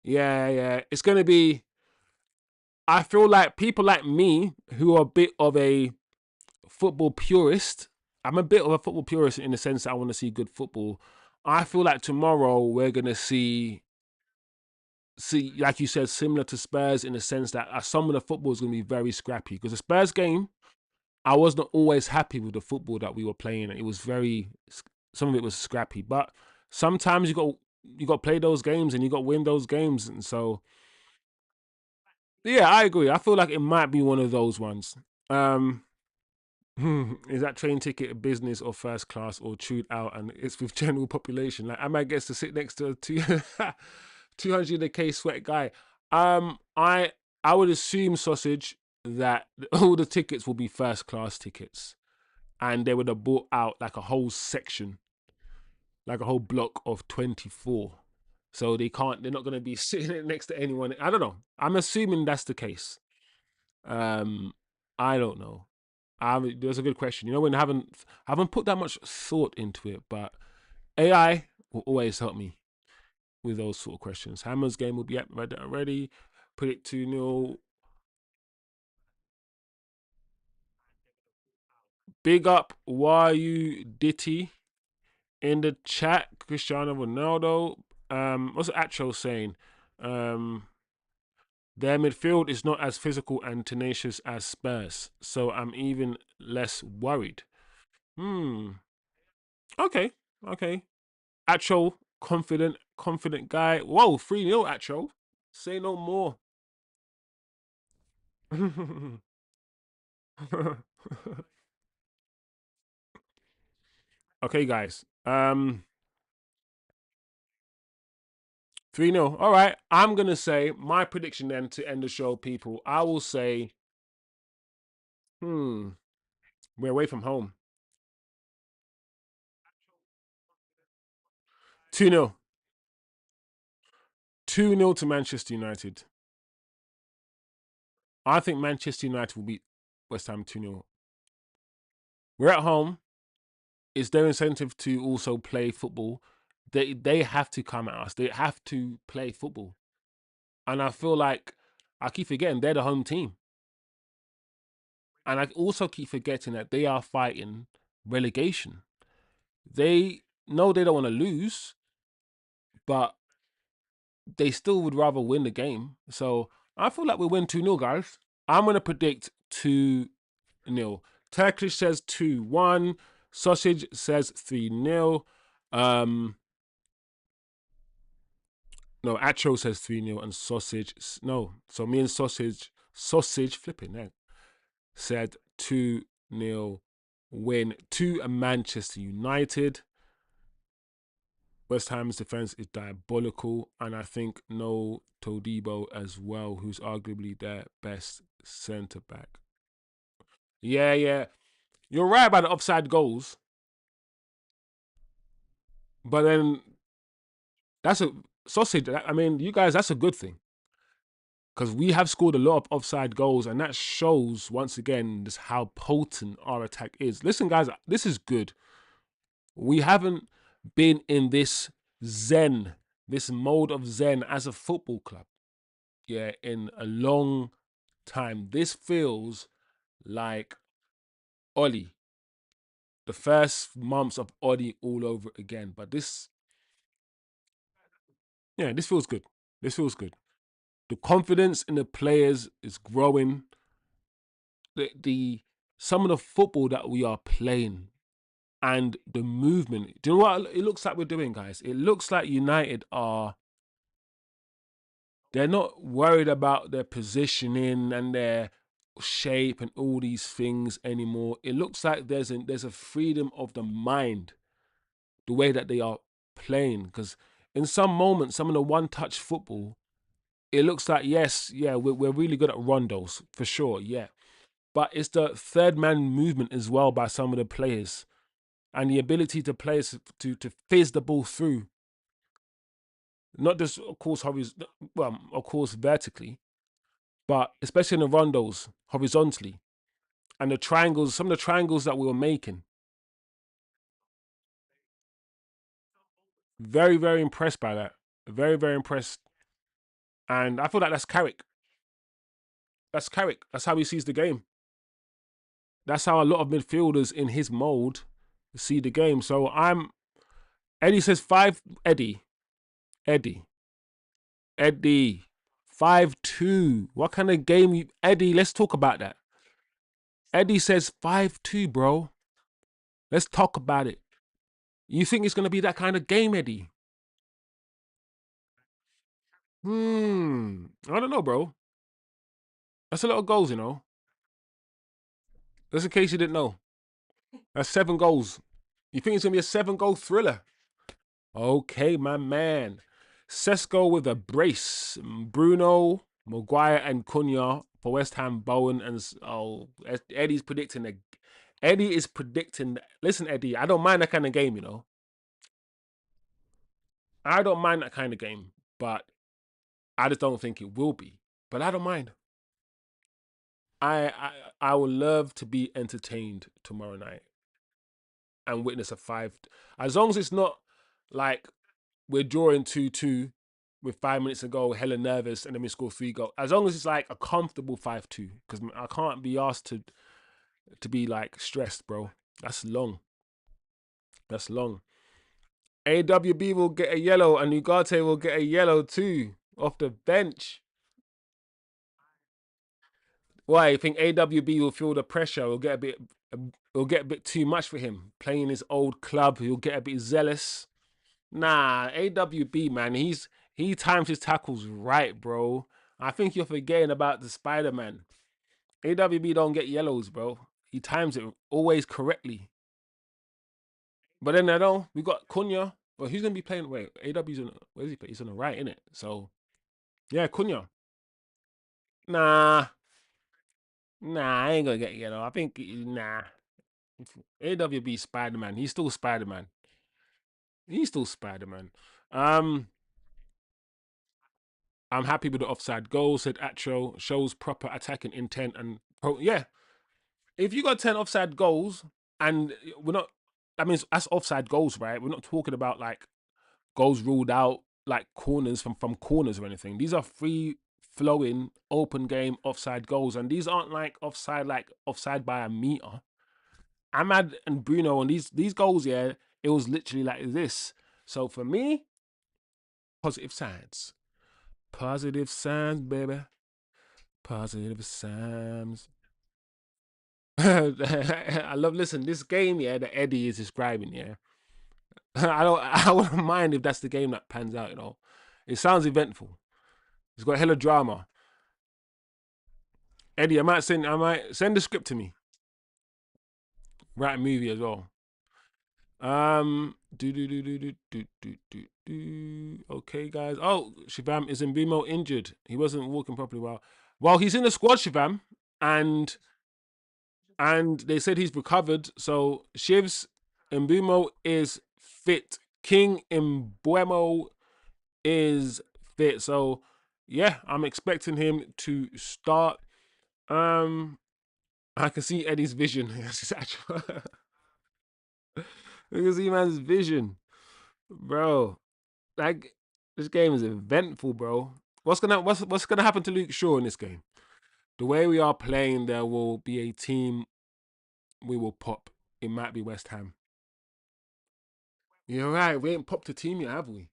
Yeah. It's going to be... I feel like people like me, who are a bit of a football purist, I'm a bit of a football purist in the sense that I want to see good football. I feel like tomorrow we're going to see, like you said, similar to Spurs in the sense that some of the football is going to be very scrappy. Because the Spurs game, I was not always happy with the football that we were playing. It was some of it was scrappy. But sometimes you got to play those games and you got to win those games. And so, yeah, I agree. I feel like it might be one of those ones. Is that train ticket a business or first class or chewed out and it's with general population? Like, I might get to sit next to a 200k sweat guy. I would assume, Sausage, that all the tickets will be first class tickets, and they would have bought out like a whole section, like a whole block of 24. So they're not going to be sitting next to anyone. I don't know. I'm assuming that's the case. I don't know. That's a good question. You know, when I haven't put that much thought into it, but AI will always help me with those sort of questions. Hammer's game will be ready. Put it 2-0. Big up you Ditty in the chat. Cristiano Ronaldo. What's Atro saying? Their midfield is not as physical and tenacious as Spurs, so I'm even less worried. Okay. Atro, confident guy. Whoa, 3-0 Atro. Say no more. Okay, guys. 3-0. All right. I'm gonna say my prediction then to end the show, people. I will say, we're away from home. 2-0. 2-0 to Manchester United. I think Manchester United will beat West Ham 2-0. We're at home. It's their incentive to also play football. They have to come at us. They have to play football. And I feel like I keep forgetting they're the home team. And I also keep forgetting that they are fighting relegation. They know they don't want to lose, but they still would rather win the game. So I feel like we win 2-0, guys. I'm going to predict 2-0. Turkish says 2-1. Sausage says 3-0. No, Atro says 3-0 and Sausage... No, so me and Sausage flipping that, said 2-0 win to Manchester United. West Ham's defense is diabolical, and I think no Todibo as well, who's arguably their best centre back. Yeah. You're right about the offside goals, but then that's a Sausage. I mean, you guys, that's a good thing, because we have scored a lot of offside goals, and that shows once again just how potent our attack is. Listen, guys, this is good. We haven't been in this zen, this mode of zen as a football club, in a long time. This feels like Ollie, the first months of Ollie all over again. But this feels good. This feels good. The confidence in the players is growing. The some of the football that we are playing and the movement. Do you know what it looks like we're doing, guys? It looks like United they're not worried about their positioning and their shape and all these things anymore. It looks like there's a freedom of the mind, the way that they are playing. Because in some moments, some of the one-touch football, it looks like, we're really good at rondos, for sure, yeah. But it's the third man movement as well by some of the players. And the ability to players to fizz the ball through. Not just, of course, vertically, but especially in the rondos, horizontally. And the triangles, some of the triangles that we were making. Very, very impressed by that. Very, very impressed. And I feel like that's Carrick. That's Carrick. That's how he sees the game. That's how a lot of midfielders in his mold see the game. So Eddie says 5, Eddie. 5-2. What kind of game Eddie, let's talk about that. Eddie says 5-2, bro. Let's talk about it. You think it's going to be that kind of game, Eddie? I don't know, bro. That's a lot of goals, you know. Just in case you didn't know. That's 7 goals. You think it's going to be a 7-goal thriller? Okay, my man. Sesko with a brace. Bruno, Maguire, and Cunha for West Ham, Bowen, and Eddie's predicting Eddie is predicting. Listen, Eddie, I don't mind that kind of game, you know. I don't mind that kind of game, but I just don't think it will be. But I don't mind. I would love to be entertained tomorrow night and witness a 5. As long as it's not like we're drawing 2-2 with 5 minutes to go, hella nervous, and then we score 3 goals. As long as it's like a comfortable 5-2, because I can't be asked to be like stressed, bro. That's long. That's long. AWB will get a yellow, and Ugarte will get a yellow too off the bench. Why? You think AWB will feel the pressure? It'll get a bit too much for him. Playing his old club, he'll get a bit zealous. Nah, AWB, man, he times his tackles right, bro. I think you're forgetting about the Spider-Man. AWB don't get yellows, bro. He times it always correctly. But then I know we got Cunha. Well, who's gonna be playing? Wait, AW's on. Where is he play? He's on the right, innit? So, yeah, Cunha. Nah, I ain't gonna get yellow. I think AWB Spider-Man. He's still Spider-Man. I'm happy with the offside goal, said Atro. Shows proper attacking intent and yeah. If you got 10 offside goals and we're not, that means that's offside goals, right? We're not talking about like goals ruled out, like corners from corners or anything. These are free flowing, open game offside goals, and these aren't like offside by a meter. Ahmad and Bruno on these goals, yeah, it was literally like this. So for me, positive signs. Positive signs, baby. Positive signs. I love, listen, this game, yeah, that Eddie is describing, yeah. I wouldn't mind if that's the game that pans out, you know. It sounds eventful. It's got hella drama. Eddie, I might send the script to me. Write a movie as well. Okay, guys. Oh, Shivam, is Mbimo injured? He wasn't walking properly well. Well, he's in the squad, Shivam, and they said he's recovered. So Shivs, Mbimo is fit. King Mbemo is fit. So yeah, I'm expecting him to start. I can see Eddie's vision. You can see man's vision, bro. Like, this game is eventful, bro. What's gonna happen to Luke Shaw in this game? The way we are playing, there will be a team we will pop. It might be West Ham. You're right. We ain't popped a team yet, have we?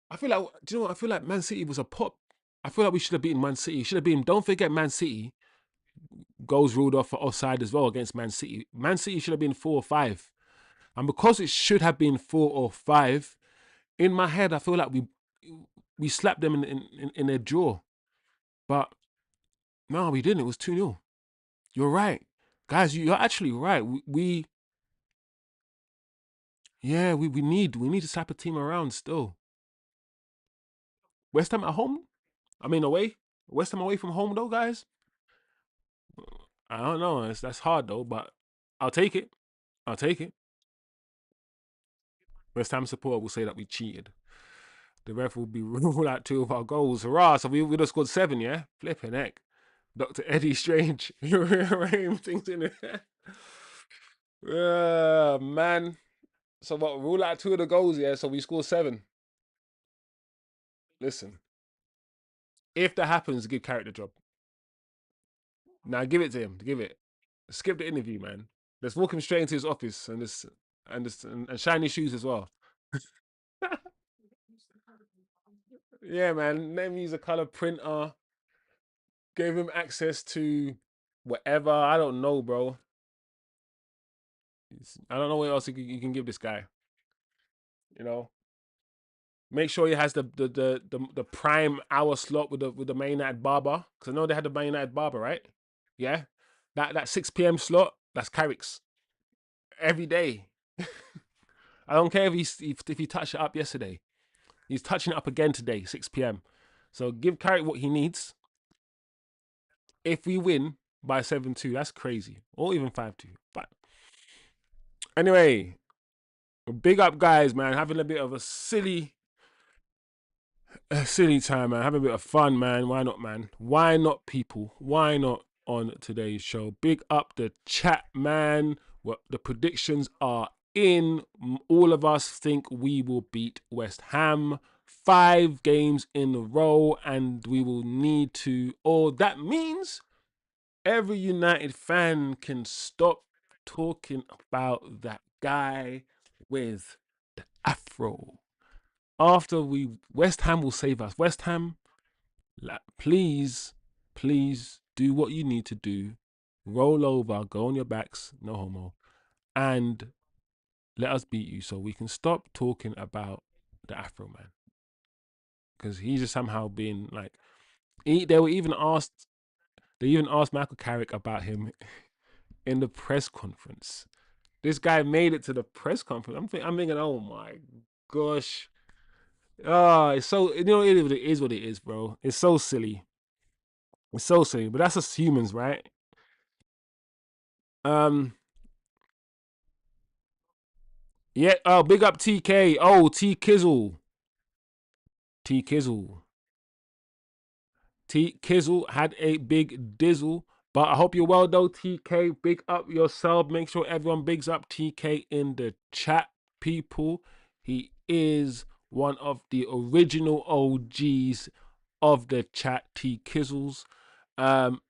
I feel like, do you know what? I feel like Man City was a pop. I feel like we should have beaten Man City. Should have been. Don't forget, Man City goals ruled off for offside as well against Man City. Man City should have been 4 or 5, and because it should have been 4 or 5, in my head I feel like we slapped them in their jaw, but no, we didn't. It was 2-0. You're right, guys. You're actually right. We need to slap a team around still. West Ham at home? I mean away? West Ham away from home though, guys? I don't know. That's hard though, but I'll take it. I'll take it. West Ham supporter will say that we cheated. The ref will be ruled out 2 of our goals. Hurrah! So we'd have scored 7, yeah? Flipping heck. Dr. Eddie Strange. Rearrange things in there. Man. So what, rule out 2 of the goals, yeah? So we score 7. Listen. If that happens, give Carrick the job. Now give it to him. Give it. Skip the interview, man. Let's walk him straight into his office and shiny shoes as well. Yeah, man. Let him use a color printer. Gave him access to whatever. I don't know, bro. I don't know what else you can give this guy. You know, make sure he has the prime hour slot with the Man United barber, because I know they had the Man United barber, right? Yeah, that 6 p.m. slot, that's Carrick's every day. I don't care if he touched it up yesterday. He's touching it up again today, 6 p.m. So give Carrick what he needs. If we win by 7-2, that's crazy, or even 5-2. But anyway, big up, guys, man. Having a bit of a silly time, man. Having a bit of fun, man. Why not, man? Why not, people? Why not on today's show? Big up the chat, man. What the predictions are in. All of us think we will beat West Ham 5 games in a row, and we will need to. Or that means every United fan can stop talking about that guy with the afro. After West Ham will save us. West Ham, please do what you need to do. Roll over, go on your backs, no homo, and let us beat you so we can stop talking about the Afro man. Because he's just somehow been like, they even asked Michael Carrick about him in the press conference. This guy made it to the press conference. I'm thinking, oh my gosh. Oh, it's so, it is what it is, bro. It's so silly. It's so silly, but that's us humans, right? Yeah. Oh, big up TK. Oh, T Kizzle. T Kizzle had a big dizzle, but I hope you're well though, TK. Big up yourself. Make sure everyone bigs up TK in the chat, people. He is one of the original OGs of the chat, T Kizzles.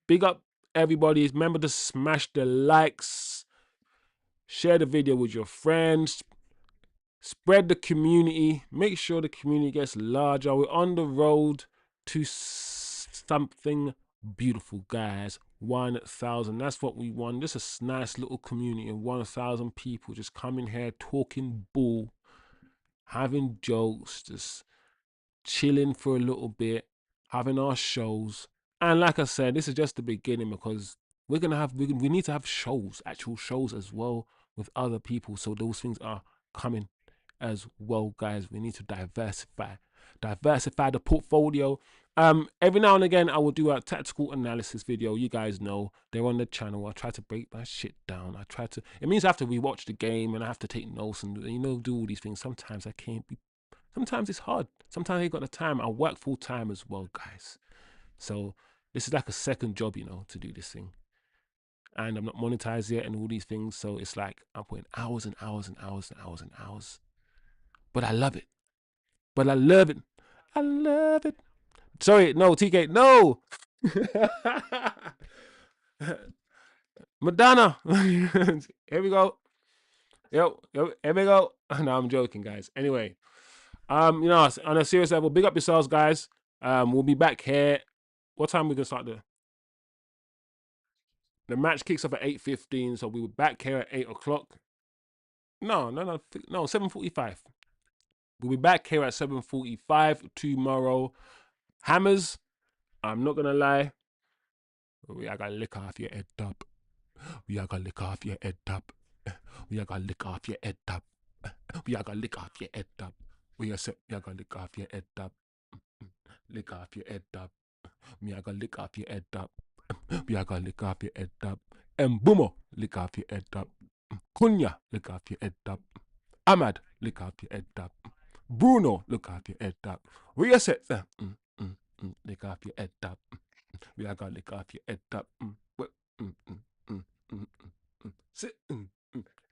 Big up everybody. Remember to smash the likes, share the video with your friends, spread the community, make sure the community gets larger. We're on the road to something beautiful, guys. 1,000. That's what we want. Just a nice little community of 1,000 people just coming here talking bull, having jokes, just chilling for a little bit, having our shows. And like I said, this is just the beginning, because we need to have shows, actual shows as well with other people. So those things are coming as well, guys. We need to diversify the portfolio. Every now and again I will do a tactical analysis video. You guys know they're on the channel. I try to break my shit down. It means I have to rewatch the game and I have to take notes and do all these things. Sometimes I can't be Sometimes it's hard. Sometimes I ain't got the time. I work full time as well, guys. So this is like a second job, you know, to do this thing. And I'm not monetized yet and all these things. So it's like I'm putting hours and hours and hours and hours and hours. But I love it. But I love it. I love it. Sorry, no, TK, no. Madonna. Here we go. Yo, here we go. No, I'm joking, guys. Anyway, you know, on a serious level, big up yourselves, guys. We'll be back here. What time are we gonna start the match kicks off at 8:15, so we were back here at 8 o'clock. No, 7:45. We'll be back here at 7:45 tomorrow. Hammers, I'm not gonna lie. We are gonna lick off your head top. We are gonna lick off your head top. We are gonna lick off your head top. We are gonna lick off your head top. We are gonna lick off your head top. Lick off your head top. We are gonna lick off your head top. We are gonna lick off your head top. And Boomo, lick off your head top. Kunya, lick off your head top. Ahmad, lick off your head top. Bruno, lick off your head top. We are set. Lick off your head top. We are gonna lick off your head top. Sit.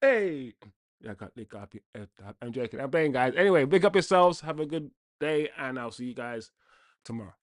Hey. We are gonna lick off your head top. I'm joking. I'm playing, guys. Anyway, big up yourselves. Have a good day, and I'll see you guys tomorrow.